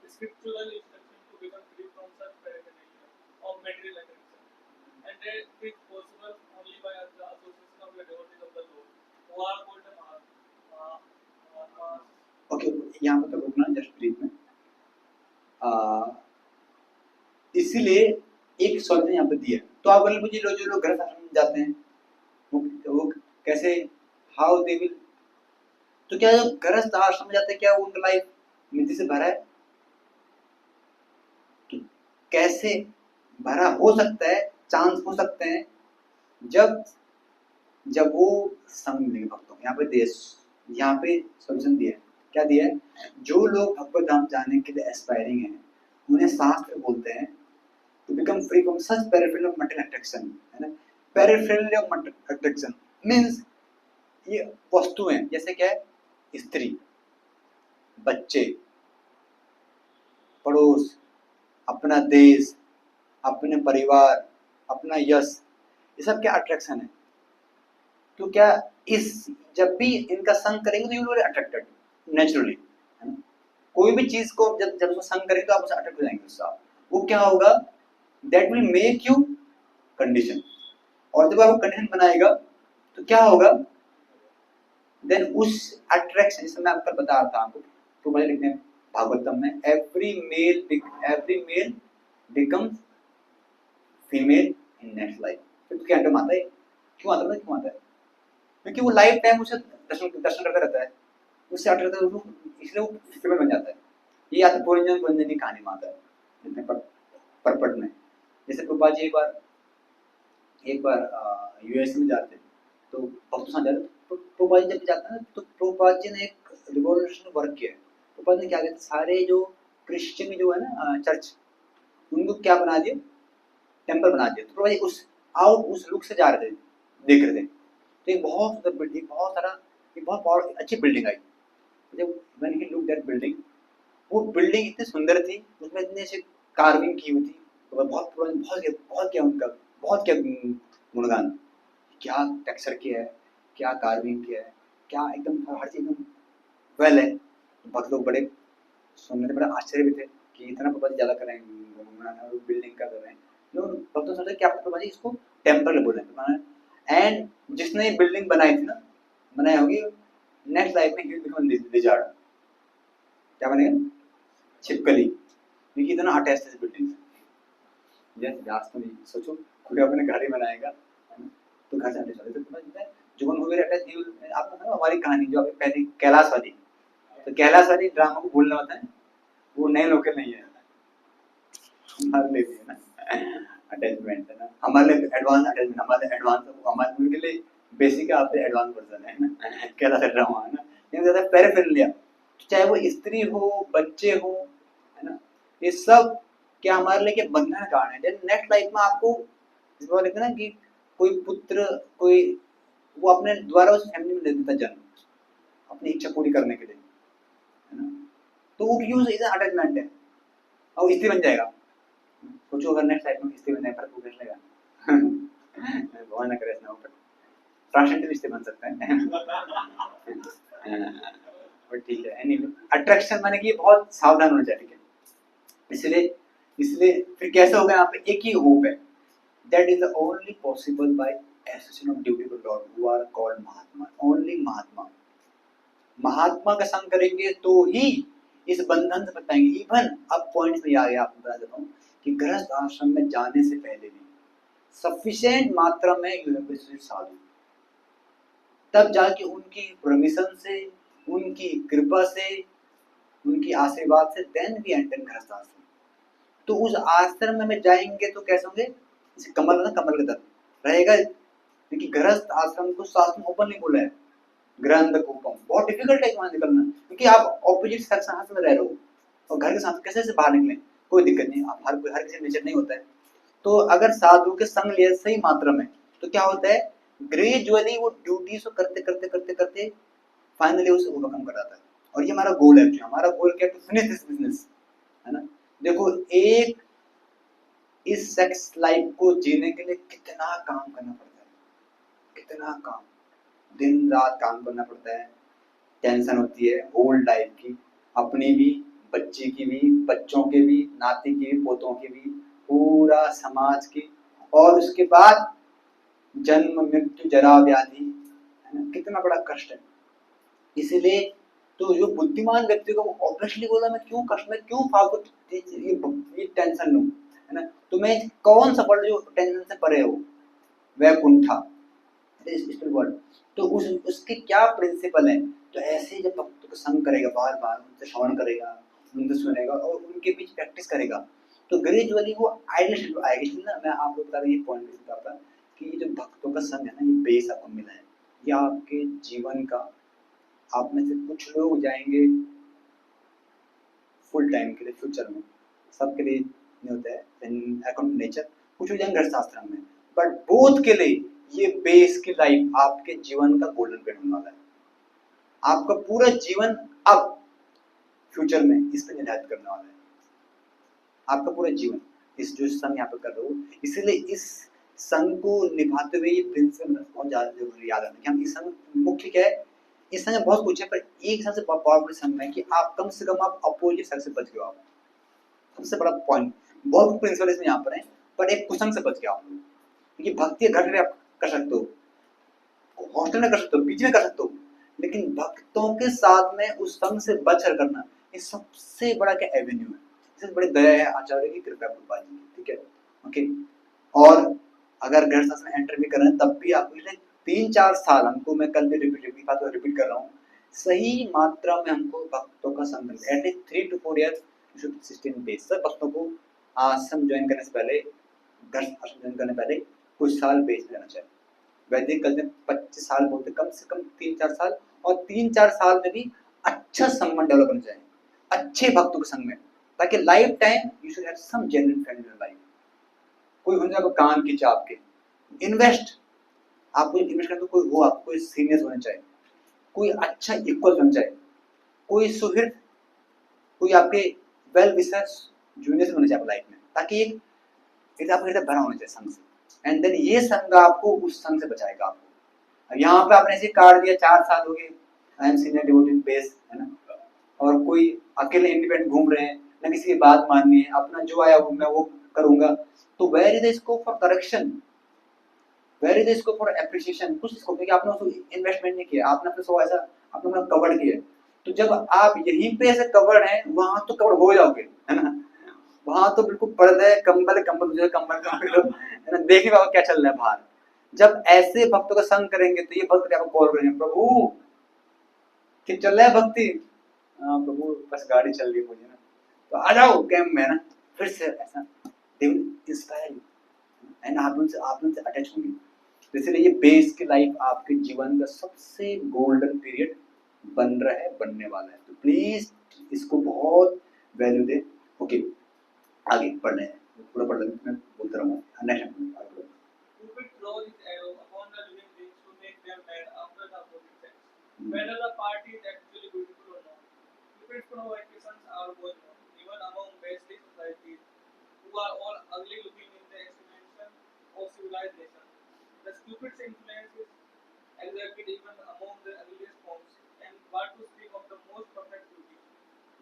scriptural instruction to become free from such paraphernalia of material attraction. And that is possible only by the association of the devotees of the Lord, who are called the Mahatmas. Okay, यहाँ पर तो रुकना just brief में, इसीलिए एक solution यहाँ पे दिया। तो आप बोले मुझे जो लोग गृहस्थ आश्रम में जाते हैं वो कैसे, हाउ दे विल, तो क्या जो गृहस्थ आश्रम में जाते हैं क्या वो उनका लाइफ मिट्टी से भरा है? तो कैसे भरा हो सकता है, चांस हो सकते हैं जब वो संग मिलेंगे भक्तों। यहाँ पे सॉल्यूशन दिया है, क्या दिया है, जो लोग भगवत धाम जाने के लिए एस्पायरिंग हैं, उन्हें शास्त्र बोलते हैं to become free from such peripheral of material attraction, है ना, peripheral of material attraction means ये वस्तुएं जैसे क्या है, स्त्री, बच्चे, पड़ोस, अपना देश, अपने परिवार, अपना यश, ये सब क्या अट्रैक्शन है। तो क्या इस जब भी इनका संग करेंगे तो यू विल अट्रैक्टेड नेचुरली, है ना, कोई भी चीज को जब उसको संग करेंगे तो आप उससे अट्रैक्ट हो जाएंगे, उससे वो क्या होगा, that will make you condition, और जब आपको कंडीशन बनाएगा तो क्या होगा, देन उस अट्रैक्शन, जैसे मैं आपको बता रहा था, आपको तो मुझे लिखने भागवतम में every male becomes female in next life. फिर क्या अंडम आता है, क्यों आता है, क्यों आता है? क्योंकि वो लाइफ टाइम उसे दर्शन करता रहता है, उससे हट रहता है, इसलिए वो फीमेल बन जाता है। ये आता पुरंजन पुरंजन की कहानी में आता है, जितने परपट में। जैसे प्रभुपाद जी एक बार यूएस में जाते तो भक्तों साथ जाते, तो प्रभुपाद जी जब जाते हैं तो प्रभुपाद जी ने एक रिवॉल्यूशन वर्क किया है। प्रभुपाद ने क्या किया, सारे जो क्रिश्चियन जो है ना चर्च, उनको क्या बना दिया, टेम्पल बना दिया। तो प्रभुपाद जी उस लुक से जा रहे थे, देख रहे थे, तो एक बहुत सुंदर बिल्डिंग, बहुत सारा, एक बहुत पावर अच्छी बिल्डिंग आई। जब when he looked at building, वो बिल्डिंग इतनी सुंदर थी, उसमें इतने से कार्विंग की हुई थी, तो बहुत पुरानी, बहुत क्या उनका, बहुत क्या गुणगान, क्या टेक्सचर किया है, क्या कार्विंग किया है, क्या एकदम हर चीज एकदम वेल है। भक्त लोग बड़े सुनने में बड़ा आश्चर्य भी थे कि इतना प्रबंध ज्यादा कर रहे हैं, बिल्डिंग का कर रहे हैं। लोग भक्त सोचे कि आप प्रबंध इसको टेम्पल बोले, एंड जिसने ये बिल्डिंग बनाई थी ना, बनाई होगी, नेक्स्ट लाइफ में ही विल बिकम लिजार्ड। क्या बनेगा, छिपकली, क्योंकि इतना अटैच है इस बिल्डिंग से। यस व्यास तो नहीं सोचो, खुद अपने घर ही बनाएगा तो घर से अटैच होता है। जुगन हो गए अटैच। आपको हमारी कहानी जो अभी पहले कैलाशवादी, तो कैलाशवादी ड्रामा को भूलना होता है, वो नए लोकल नहीं है, हमारे लिए भी है ना अटैचमेंट, है ना, हमारे लिए एडवांस अटैचमेंट, हमारे एडवांस, हमारे उनके लिए बेसिक है, आपसे एडवांस वर्जन है ना कैलाश ड्रामा, है ना, ये ज्यादा पैराफिरलिया, चाहे वो स्त्री हो, बच्चे हो, है ना, ये सब क्या हमारे लिए बंधन कारण है। नेक्स्ट लाइफ में आपको इस बार कहते हैं ना कि कोई पुत्र, कोई वो अपने द्वारा उस फैमिली में दे देता जन्म, अपनी इच्छा पूरी करने के लिए, है ना, तो वो यूज इज अटैचमेंट है, और स्त्री बन जाएगा। सोचो अगर नेक्स्ट लाइफ में स्त्री बन जाए, पर वो कैसे लेगा भगवान ना करे ऐसा, ऊपर ट्रांसजेंडर स्त्री बन सकता है बट ठीक है। एनीवे अट्रैक्शन माने कि बहुत सावधान होना चाहिए, इसलिए इसलिए फिर कैसे होगा, यहाँ पे एक ही होप है, that is the only possible by association of duty lord who are called mahatma, only mahatma. महात्मा का संग करेंगे तो ही इस बंधन से बच पाएंगे। इवन अब पॉइंट में आ गया, आपको बता देता हूँ कि गृहस्थ आश्रम में जाने से पहले भी सफिशिएंट मात्रा में यू हैव टू साधु, तब जाके उनकी परमिशन से, उनकी कृपा से, उनकी आशीर्वाद से देन वी एंटर गृहस्थ आश्रम। तो उस आश्रम में जाएंगे तो कैसे होंगे, जैसे कमल ना, कमल का दर रहेगा, क्योंकि गृहस्थ आश्रम को शास्त्र में ओपन नहीं बोला है, ग्रंथकूपम, बहुत डिफिकल्ट है वहां निकलना, क्योंकि आप ऑपोजिट सेक्स हाथ में रह रहे हो, और घर के साथ कैसे से बाहर निकले, कोई दिक्कत नहीं, आप हर किसी नेचर नहीं होता है। तो अगर साधु के संग लिया सही मात्रा में, तो क्या होता है, ग्रेजुअली वो ड्यूटीज को करते करते करते करते फाइनली उसे ओवरकम कर जाता है। और ये हमारा गोल है, हमारा गोल क्या है, टू फिनिश दिस बिजनेस, है ना। देखो एक इस सेक्स लाइफ को जीने के लिए कितना काम करना पड़ता है, कितना काम, दिन रात काम करना पड़ता है, टेंशन होती है होल लाइफ की, अपनी भी, बच्ची की भी, बच्चों के भी, नाती की भी, पोतों की भी, पूरा समाज की, और उसके बाद जन्म मृत्यु जरा व्याधि, है ना, कितना बड़ा कष्ट है। इसीलिए तो जो बुद्धिमान व्यक्ति को ऑब्वियसली बोला, मैं क्यों कष्ट में, क्यों फालतू ये टेंशन लूं, है ना। तो मैं कौन सा वर्ड जो टेंशन से परे हो, वैकुंठा स्पिरिचुअल वर्ल्ड, तो उसके क्या प्रिंसिपल है। तो ऐसे जब भक्तों को संग करेगा, बार बार उनसे श्रवण करेगा, उनसे सुनेगा और उनके बीच प्रैक्टिस करेगा, तो ग्रेजुअली वो आइडियलिस्ट आएगा। इसलिए ना मैं आपको बता रहा, ये पॉइंट बताता कि ये जो भक्तों का संग है ना, ये बेस आपको मिला है, ये आपके जीवन का, आप में से कुछ लोग जाएंगे फुल टाइम के लिए फ्यूचर में, सबके लिए नहीं होता है अकॉर्डिंग नेचर, कुछ हो जाएंगे गृहस्थ में, बट बोथ के लिए ये बेस की लाइफ आपके जीवन का गोल्डन पीरियड होने वाला है। आपका पूरा जीवन अब फ्यूचर में इस पर निर्धारित करने वाला है, आपका पूरा जीवन इस जो संघ यहाँ पे कर रहे हो। इसीलिए इस संघ को निभाते हुए ये प्रिंसिपल बहुत ज्यादा जरूरी याद रखना कि हम इस संघ मुख्य क्या है, इस संघ में बहुत कुछ है, पर एक सबसे पावरफुल संघ है कि आप कम से कम आप अपोजिट सेक्स से बच गए, आप सबसे बड़ा पॉइंट, बहुत प्रिंसिपल इसमें यहाँ पर है, पर एक कुसंग से बच गया आप, क्योंकि भक्ति घर में आप कर सकते हो, हॉस्टल में कर सकते हो, पीजी में कर सकते हो, लेकिन भक्तों के साथ में उस संघ से बचकर करना, ये सबसे बड़ा क्या एवेन्यू है, इससे बड़ी दया है आचार्य की, कृपा प्रभुपाद जी की, ठीक है, ओके। और अगर गृहस्थ में एंटर भी कर रहे हैं तब भी आपको पिछले 3-4 साल, हमको मैं कल भी रिपीट कर रहा हूँ, सही मात्रा में हमको भक्तों का संग at least 3 to 4 years should system base. सब भक्तों को आश्रम ज्वाइन करने से पहले, गृहस्थ आश्रम ज्वाइन करने पहले कुछ साल बेस में रहना चाहिए। वैदिक कल्चर 25 साल बोलते, कम से कम 3-4 साल, और 3-4 साल में भी अच्छा संबंध डेवलप होना चाहिए अच्छे भक्तों के संग में, ताकि life time you should have some genuine friend in life. कोई होने आपको काम की चाह आपके इन्वेस्ट, आपको इन्वेस्ट करना तो कोई हो, आपको कोई सीनियर होना चाहिए, कोई अच्छा इक्वल होना चाहिए, कोई सुहृद, कोई आपके वेल विशर्स जूनियर होना चाहिए लाइफ में, ताकि एक आपको हृदय भरा होना चाहिए संग से, एंड देन ये संग आपको उस संग से बचाएगा आपको। अब यहाँ पे आपने ऐसे कार्ड दिया 4 साल हो गए, I am senior devotee base, है ना, और कोई अकेले इंडिपेंडेंट घूम रहे हैं, ना किसी की बात माननी है, अपना जो आया वो मैं वो करूंगा, तो where is the scope for correction, where is the scope for appreciation? कुछ स्कोप, क्योंकि आपने उसको इन्वेस्टमेंट नहीं किया, आपने अपने सो ऐसा आपने अपना कवर किया। तो जब आप यहीं पे ऐसे कवर्ड हैं, वहां तो कवर हो जाओगे, है ना, वहां तो बिल्कुल पर्दा है, कंबल कंबल जो है, कंबल कंबल है ना, देखिए बाबा क्या चल रहा है बाहर। जब ऐसे भक्तों का संग करेंगे तो ये भक्त आपको कॉल करेंगे, प्रभु कि चल रहा है भक्ति, हाँ प्रभु बस गाड़ी चल रही है मुझे ना, तो आ जाओ कैंप में ना, फिर से ऐसा they will inspire you, and आप उनसे अटैच होंगे। तो इसलिए ये बेस की लाइफ आपके जीवन का सबसे गोल्डन पीरियड बन रहा है, बनने वाला है, तो प्लीज इसको बहुत वैल्यू दे। ओके, आगे पढ़ रहे हैं, पूरा पढ़ लेते हैं, मैं बोलता रहूँगा next. Cupid throws his arrow upon the living beings to make them mad after the opposite sex, whether the party is actually beautiful or not. Cupid's provocations are well known, even among basic societies, who are all ugly looking in the estimation of civilized nations. The Cupid's influence is exerted even among the ugliest forms, and what to speak of the most perfect beauty.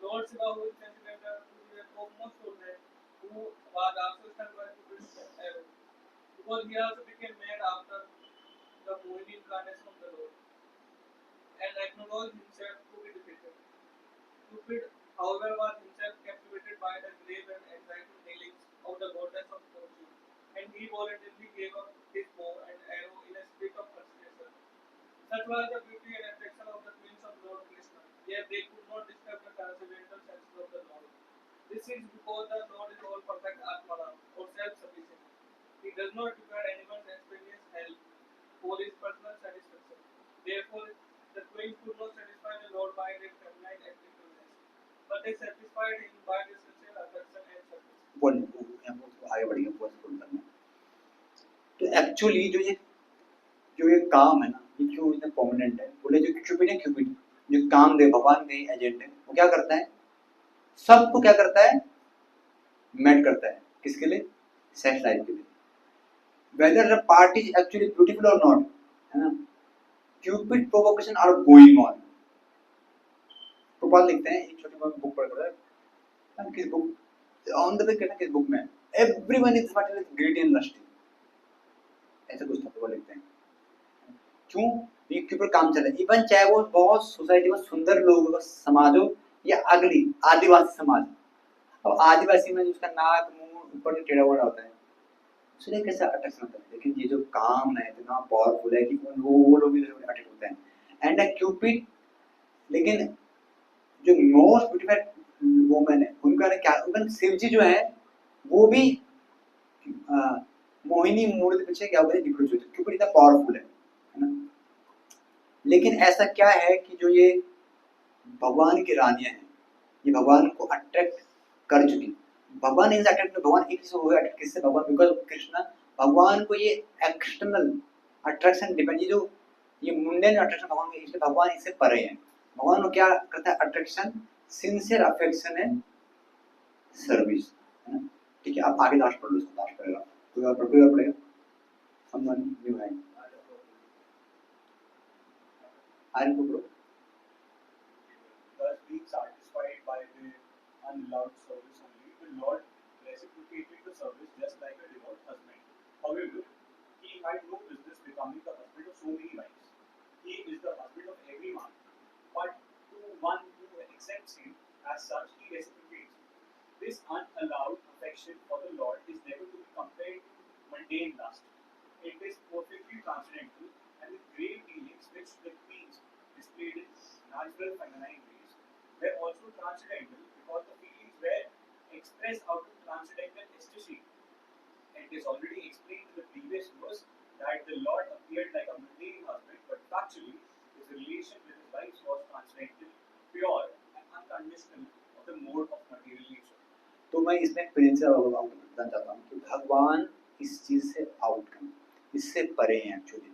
Lord Shiva, who is considered to be the topmost soulmate, who was also struck by Cupid's arrow, because he also became mad after the Mohini incarnation of the Lord, and acknowledged himself to be defeated. Cupid, however, was himself captivated by the grave and exciting feelings of the goddess of fortune, and he voluntarily gave up his bow and arrow in a spirit of frustration. Such was the beauty and affection of the twins of Lord Krishna, yet they could not disturb the transcendental senses of the Lord. This is because the Lord is all perfect Atmana, or self-sufficient. He does not require anyone's extraneous help for his personal satisfaction. Therefore, the twins could not satisfy the Lord by their feminine attractiveness, but they satisfied him by their sincere affection and service. आगे बढ़िए करना। तो actually जो ये काम है ना, ये क्यों इतना प्रोमिनेंट है, बोले जो क्यूपिड जो काम दे भगवान के एजेंट है, वो क्या करता है, सबको क्या करता है, मेट करता है, किसके लिए, सेक्स लाइफ के लिए, whether the party is actually beautiful और नॉट, है ना, cupid provocation are going on. प्रोपाल लिखते हैं, एक छोटी बुक पढ़ रहा है, किस बुक, ऑन द वे कहते हैं किस बुक में, everyone is smart with greedy and lusty, ऐसा कुछ था, प्रोपाल लिखते हैं। क्यों, ये क्यूपिड काम चल रहा है, इवन चाहे वो बहुत सोसाइटी में सुंदर लोगों का समाज हो या अगली आदिवासी समाज। अब आदिवासी में उसका नाक मुंह ऊपर टेढ़ा हुआ होता है, उसने कैसे अटैक होता है, लेकिन ये जो काम है इतना पावरफुल है कि वो लोग भी अटैक होते हैं, एंड क्यूपिड, लेकिन जो मोस्ट ब्यूटीफुल वुमेन है उनका क्या, इवन शिव जी जो है वो भी मोहिनी मूर्ति पीछे क्या होता है, क्यूपिड इतना पावरफुल है ना। लेकिन ऐसा क्या है कि जो ये भगवान की रानियां हैं, ये भगवान को अट्रैक्ट कर चुकी, भगवान इज अट्रैक्ट, भगवान एक चीज हो अट्रैक्ट किससे, भगवान, बिकॉज कृष्णा, भगवान को ये एक्सटर्नल अट्रैक्शन डिपेंड, ये जो ये मुंडेन अट्रैक्शन भगवान को, इसलिए भगवान इससे परे हैं। भगवान को क्या करता है, attraction, sincere affection and service, है ना। ठीक है, आप आगे लास्ट पढ़ लो, लास्ट पढ़ेगा कोई और पढ़ेगा, समवन न्यू है, आर्यन को पढ़ो। Thus being satisfied by the unloved service only, the Lord reciprocated the service just like a devout husband. However, he had no business becoming the husband of so many wives. He is the husband of every man, but to one who accepts him As such, he reciprocates. This unallowed affection for the Lord is never to be compared to mundane lust. It is perfectly transcendental, and the grave dealings which the queens displayed in natural feminine ways were also transcendental because the feelings were expressed out of transcendental ecstasy. It is already explained in the previous verse that the Lord appeared like a mundane husband, but factually his relation with his wife was transcendental, pure, and unconditional of the mode of material nature. तो मैं इसमें principal out बताना चाहता हूँ कि भगवान इस चीज से आउट है, इससे परे हैं एक्चुअली।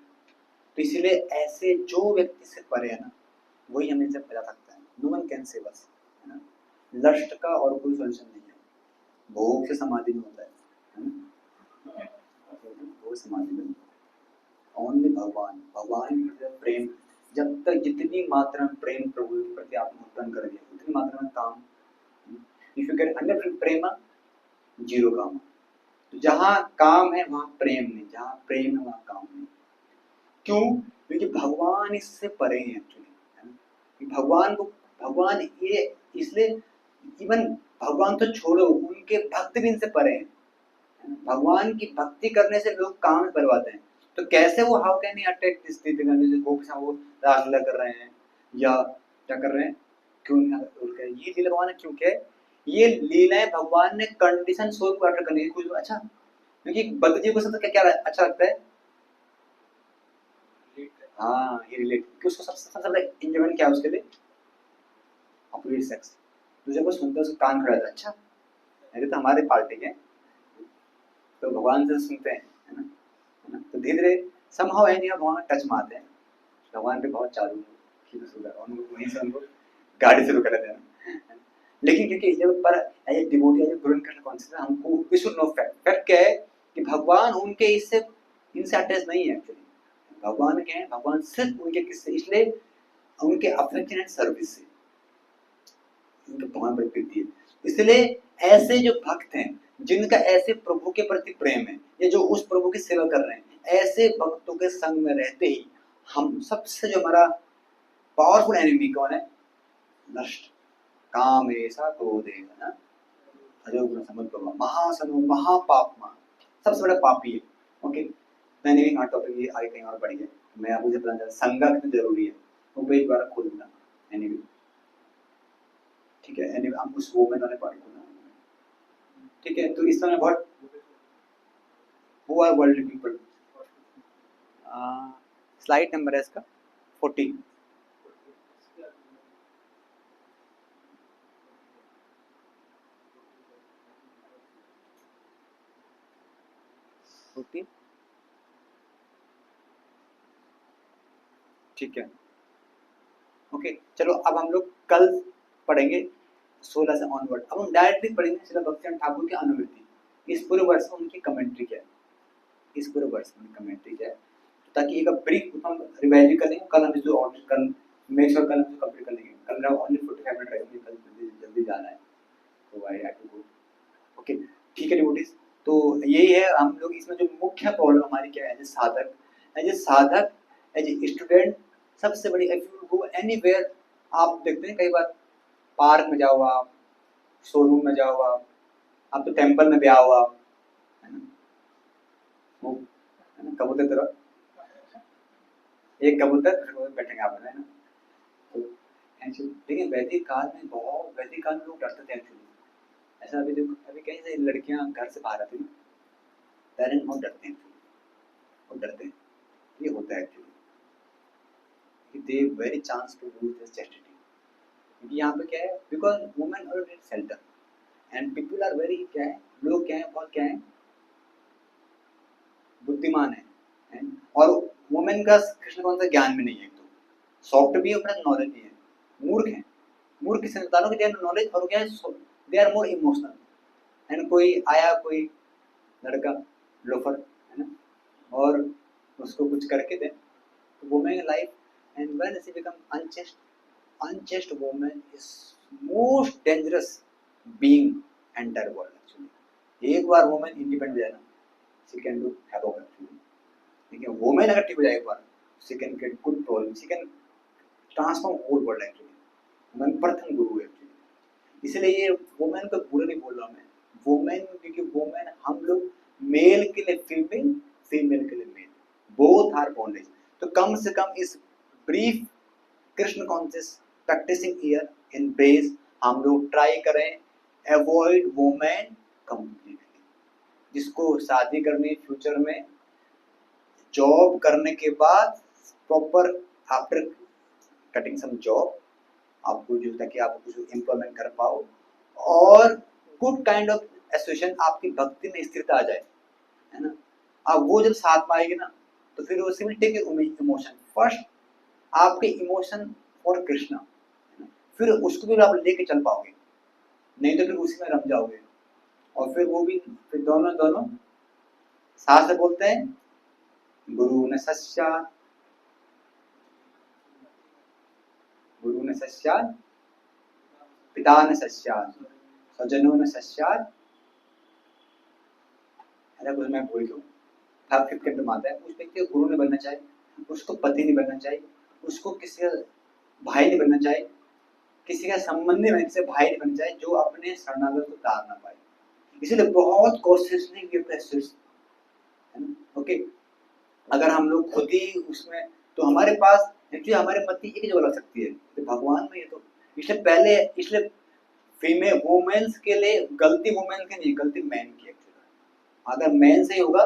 तो इसीलिए ऐसे जो व्यक्ति से परे है ना, वही हमें से बचा सकता है। No one can save us, है ना। लस्ट का और कोई सॉल्यूशन नहीं है, भोग से समाधि नहीं होता है ना, भोग समाधि नहीं, ओनली भगवान। भगवान की प्रेम, जब तक जितनी मात्रा में प्रेम प्रभु के प्रति आपने उत्पन्न कर दिया, उतनी मात्रा में काम। If you get 100% Prem, zero काम। तो जहाँ काम है वहाँ प्रेम नहीं, जहाँ प्रेम है वहाँ काम नहीं। क्यों? क्योंकि भगवान इससे परे हैं एक्चुअली, है ना। भगवान ये इसलिए इवन भगवान तो छोड़ो, उनके भक्त भी इनसे परे हैं। भगवान की भक्ति करने से लोग काम बर्बाद हैं। तो कैसे वो how can he attack this स्थिति में जैसे वो रासलीला कर रहे हैं या क्या कर रहे हैं, क्यों ये लीला भगवान ने क्यों किया? ये लीलाएं भगवान ने कंडीशन सोल को अटैक करने की कुछ अच्छा, क्योंकि बद्ध जीव को सबसे क्या अच्छा लगता है? हाँ, ये रिलेट, कि उसको सबसे ज्यादा एंजॉयमेंट क्या है उसके लिए? Opposite sex. दूसरे को सुनते उसको कान खड़ा था, अच्छा अरे तो हमारे पार्टी के, तो भगवान से सुनते हैं, है ना। तो धीरे धीरे समहाउ एनी भगवान टच में आते हैं, भगवान पे बहुत चालू उनको वहीं से उनको गाड़ी शुरू कर देते हैं। लेकिन क्योंकि जब पर एज डिवोटी एज गुरु का कॉन्सेप्ट हमको वी शुड नो फैक्ट क्या है कि भगवान उनके इससे इनसे अटैच नहीं है एक्चुअली। भगवान के हैं, भगवान सिर्फ उनके किससे, इसलिए उनके अफेक्शन एंड सर्विस से उनके भगवान पर प्रीति है। इसलिए ऐसे जो भक्त हैं जिनका ऐसे प्रभु के प्रति प्रेम है या जो उस प्रभु की सेवा कर रहे हैं, ऐसे भक्तों के संग में रहते ही हम सबसे जो हमारा पावरफुल एनिमी कौन है? नष्ट काम ऐसा क्रोध है ना, रजोगुण समद्भव महासनो महापापमा, सबसे बड़ा पापी है। ओके, मैंने भी टॉपिक ये आगे कहीं और पढ़ी है, मैं आपको से बताना चाहता हूं संगत जरूरी है, वो पेज बार खोल दूंगा एनीवे, ठीक है। एनीवे हम उस वुमेन वाले पार्ट को ना, ठीक है। तो इस समय बहुत who are world people, slide number है इसका 40। ठीक है, ओके। चलो अब हम लोग कल पढ़ेंगे 16 से ऑनवर्ड। अब हम डायरेक्टली पढ़ेंगे श्रील भक्तिचरण ठाकुर की अनुवृत्ति, इस पूरे वर्ष में उनकी कमेंट्री क्या है, इस पूरे वर्ष में कमेंट्री क्या है, ताकि एक ब्रीफ हम रिवाइज कर लेंगे। कल हम इसको और कल मेक श्योर कल हम इसको कंप्लीट कर लेंगे। कल मेरा ओनली 45 मिनट रहेगा, कल जल्दी जाना है, तो I have to go. Okay, ठीक है डिवोटीज। तो यही है, हम लोग इसमें जो मुख्य प्रॉब्लम हमारी क्या है, एज ए साधक एज ए स्टूडेंट, सबसे बड़ी इफ यू गो एनीवेयर, आप देखते हैं कई बार पार्क में जाओ आप, शोरूम में जाओ आप तो टेंपल में भी आओ आप, है ना, वो है ना कबूतर तरह, एक कबूतर बैठेंगे आप, है ना। तो देखिए वैदिक काल में लोग डरते थे एक्चुअली। ऐसा अभी देखो, अभी कहीं से लड़कियां घर से बाहर आती हैं, पेरेंट्स बहुत डरते हैं, वो डरते हैं, ये होता है actually, they very chance to lose this chastity. क्योंकि यहाँ पे क्या है, because women are very seldom and people are very क्या है, लोग क्या है, बहुत क्या है, बुद्धिमान है, और वुमेन का कृष्ण कौन सा ज्ञान भी नहीं है, तो सॉफ्ट भी है और नॉलेज भी है, मूर्ख है। मूर्ख किसने बता कि दे आर नॉलेज और क्या है, they are more emotional. And कोई आया, कोई लड़का लोफर, है ना, और उसको कुछ करके दे, तो women life and when she become unchaste woman is most dangerous being enter world actually। एक बार woman independent है ना, she can do havoc actually। लेकिन woman अगर ठीक हो जाए एक बार, she can get good problem, she can transform whole world actually। woman प्रथम गुरु है actually। इसलिए ये वुमेन को बुरा नहीं बोल रहा मैं, वुमेन, क्योंकि वुमेन हम लोग मेल के लिए फीमेल, फीमेल के लिए मेल, बोथ आर बॉन्डेज। तो कम से कम इस brief Krishna conscious practising year in base हम लोग ट्राई करें अवॉइड वुमेन कंप्लीटली। जिसको शादी करनी फ्यूचर में, जॉब करने के बाद proper after cutting some job आपको जो ताकि आप कुछ एम्प्लॉयमेंट कर पाओ और गुड काइंड ऑफ एसोसिएशन, आपकी भक्ति में स्थिरता आ जाए, है ना। अब वो जब साथ में आएगी ना तो फिर वो विल टेक इमोशन फर्स्ट, आपके इमोशन फॉर कृष्णा, फिर उसको भी आप लेके चल पाओगे, नहीं तो फिर उसी में रम जाओगे। और फिर वो भी फिर दोनों दोनों साथ से बोलते हैं गुरु ने सस्यात, गुरु ने सस्यात, पिता ने सस्यात, स्वजनों ने सस्यात। ऐसा कुछ मैं भूल गया, था फिफ्थ के माता है। उस व्यक्ति को गुरु नहीं बनना चाहिए, उसको पति नहीं बनना चाहिए, उसको किसी का भाई नहीं बनना चाहिए, किसी का संबंधी नहीं, किसी भाई नहीं बनना चाहिए जो अपने शरणागत को तार ना पाए। इसलिए बहुत कॉन्शियसली गिव प्रेसिस, ओके। अगर हम लोग खुद ही उसमें, तो हमारे पास एक्चुअली हमारे मत एक जगह लग सकती है तो भगवान में ये तो इसलिए पहले, इसलिए फीमेल वुमेन्स के लिए गलती वुमेन की नहीं, गलती मैन की है। अगर मैन से ही होगा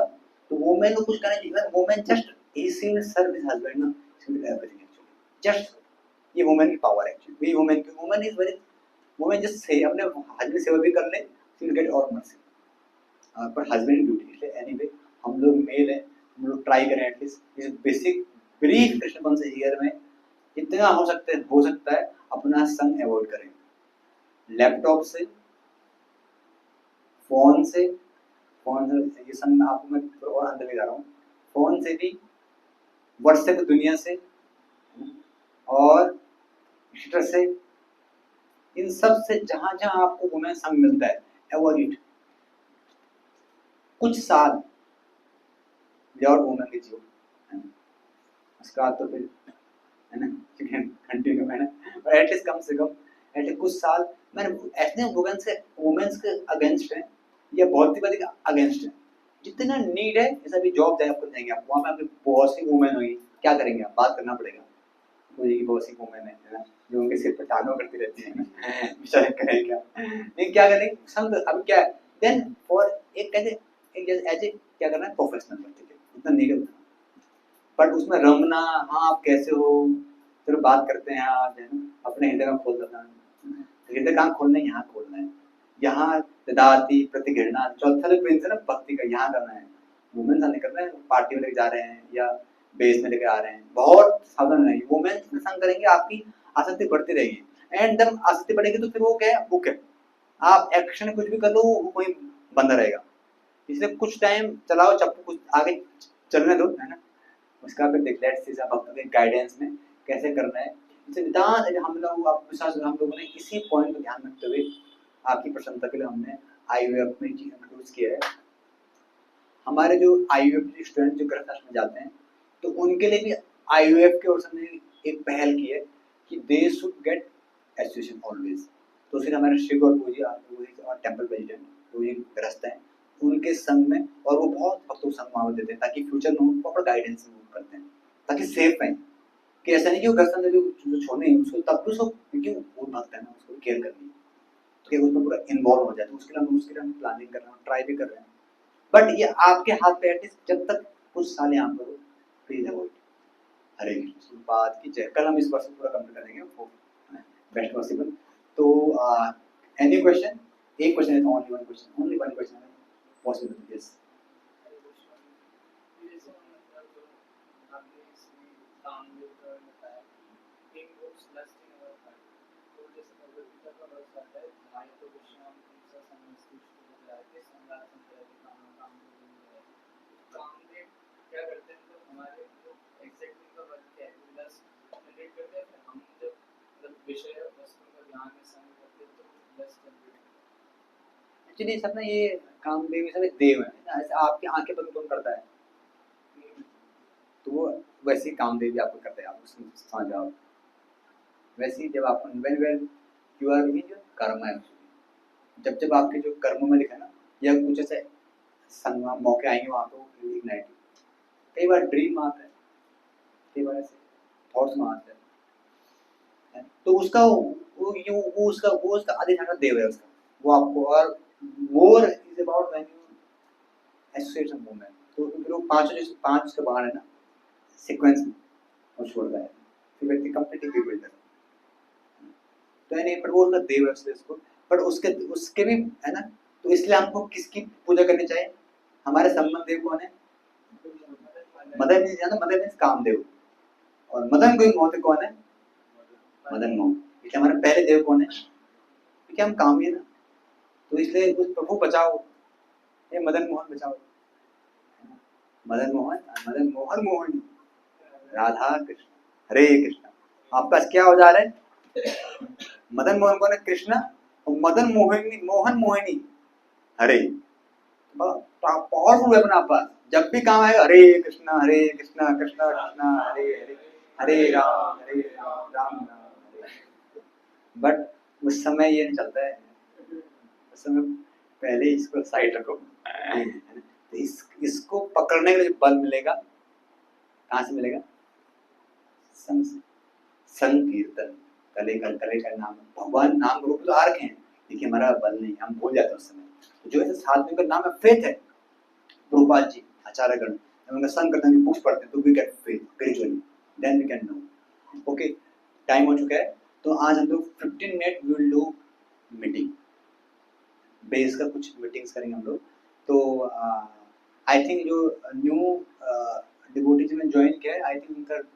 तो वुमेन को कुछ करना चाहिए। Women just he will serve his husband ना, she will everything actually, just ये वुमेन की पावर एक्चुअली। वी वुमेन की, women is very, women just से अपने हस्बैंड की सेवा भी कर ले, शी विल गेट और मर्सी। पर हस्बैंड ड्यूटी, इसलिए एनीवे हम लोग मेल हैं, हम लोग ट्राई करें एटलीस्ट इस basic brief Krishna conscious year में इतना हो सकता है अपना संग अवॉइड करें। लैपटॉप से, फोन से, ये संग आपको मैं और अंदर ले जा रहा हूँ, फोन से भी, व्हाट्सएप दुनिया से और ट्विटर से, इन सब से जहां जहां आपको वुमेन संग मिलता है अवॉइड इट। कुछ साल विदाउट वुमेन के जियो, उसका बाद तो फिर है ना कंटिन्यू है ना, और एटलीस्ट कम से कम एटलीस्ट कुछ साल मैंने ऐसे वुमेन से, वुमेन्स के अगेंस्ट है या भौतिकवादी के अगेंस्ट है। जितना नीड है, जैसा भी जॉब जाए आपको देंगे, आप वहाँ पे आपकी बहुत सी वुमेन होगी, क्या करेंगे आप, बात करना पड़ेगा। कोई बहुत सी वुमेन है ना जो उनके सिर पर टानो करती रहती है बेचारे, करें क्या, नहीं क्या करें सब। अब क्या है देन फॉर एक कहते एक एज ए क्या करना है प्रोफेशनल, ठीक है उतना नहीं करना, बट उसमें रमना, हाँ आप कैसे हो, चलो बात करते हैं आज, है ना, अपने हृदय में खोल देना। हृदय कहाँ खोलना है, यहाँ खोलना है, यहाँ ददाती प्रतिघृणा, चौथा जो प्रिंस है ना भक्ति का, यहाँ करना है। वुमेन सामने कर रहे हैं, पार्टी में लेके जा रहे हैं या बेस में लेके आ रहे हैं, बहुत सावधान रहेंगे। वुमेन संग करेंगे आपकी आसक्ति बढ़ती रहेगी, एंड जब आसक्ति बढ़ेगी तो फिर वो क्या है, बुक है, आप एक्शन कुछ भी कर लो वो वही बंदा रहेगा। इसलिए कुछ टाइम चलाओ, चप्पू कुछ आगे चलने दो, है ना, उसका फिर देख लेट्स सी भक्तों के गाइडेंस में कैसे करना है। इससे निदान हम लोग आप विश्वास, हम लोगों ने इसी पॉइंट को ध्यान रखते हुए आपकी प्रसन्नता के लिए हमने आईवीएफ में इंट्रोड्यूस किया है। हमारे जो आईवीएफ स्टूडेंट जो गृहस्थ में जाते हैं तो उनके लिए भी आईवीएफ के ओर से हमने एक पहल की है कि they should get association always. तो फिर हमारे श्री गौर जी और टेम्पल प्रेसिडेंट तो ये गृहस्थ हैं, उनके संग में, और वो बहुत भक्तों संग माहौल देते हैं ताकि फ्यूचर में उनको प्रॉपर गाइडेंस करते हैं ताकि सेफ रहें। कि ऐसा नहीं कि वो गृहस्थ में जो छोड़ने उसको तब भी उसको, क्योंकि वो भक्त है ना, उसको केयर करनी है तो कि उसमें पूरा इन्वॉल्व हो जाए, तो उसके लिए हम प्लानिंग कर रहे हैं, ट्राई भी कर रहे हैं। बट ये आपके हाथ पे एटलीस्ट जब तक कुछ साल यहाँ पर प्लीज अवॉइड। हरे कृष्ण, बात की जय। कल हम इस वर्ष पूरा कंप्लीट करेंगे वो बेस्ट पॉसिबल। तो एनी क्वेश्चन, एक क्वेश्चन है, only one question, only one question है पॉसिबल। यस एक्चुअली सब ना ये कामदेव सब देव है, ऐसे आपकी आंखें बंद कौन करता है, तो वो वैसे ही कामदेव भी आपको करते हैं, आप उसमें समझ जाओ। वैसे ही जब आप वेन यू आर इन कर्म है। जब जब आपके जो कर्मों में लिखा है ना, या कुछ ऐसे मौके आएंगे वहाँ पे इग्नाइट, कई बार ड्रीम आता है, कई बार ऐसे थॉट्स में आता है, तो उसका वो उसका आधे घंटा देव है उसका, वो आपको, और more is about when you associate some movement, तो फिर वो पांच उसके बाहर है ना सीक्वेंस में वो छोड़ता है, फिर व्यक्ति कंप्लीटली रिबिल्ड है। तो यानी पर वो उसका देव है उसको, पर उसके भी है ना, तो इसलिए हमको किसकी पूजा करनी चाहिए? हमारे संबंध देव कौन है? मदन मीन्स जाना, मदन मीन्स कामदेव, और मदन कोई मोहते कौन है? मदन मोहन। इसलिए हमारे पहले देव कौन है? क्योंकि हम काम ही है ना, तो इसलिए उस प्रभु बचाओ, ये मदन मोहन बचाओ, मदन मोहन मोहन, राधा कृष्ण, हरे कृष्ण। आपका क्या हो जा रहा है? मदन मोहन कौन है? कृष्ण, और मदन मोहिनी हरे। पावरफुल वेपन आपके पास, जब भी काम आएगा हरे कृष्णा कृष्णा कृष्णा हरे हरे, हरे राम राम राम हरे। बट उस समय ये नहीं चलता है, उस समय पहले इसको साइड रखो, तो इसको पकड़ने के लिए बल मिलेगा, कहाँ से मिलेगा? संकीर्तन, कले का नाम, भगवान नाम रूप तो आ रखे हैं, लेकिन हमारा बल नहीं, हम भूल जाते हैं उस समय। जो ऐसे साधुओं का नाम है फेथ है, प्रभुपाद जी, आचार्यगण, जब उनका संकीर्तन की बुक्स पढ़ते हैं तो we get faith gradually, then we can know. Okay, time हो चुका है, तो आज हम लोग 15 minute we will do meeting, base का कुछ मीटिंग्स करेंगे हम लोग। तो आई थिंक जो न्यू डिवोटीज ने ज्वाइन किया है, आई थिंक उनका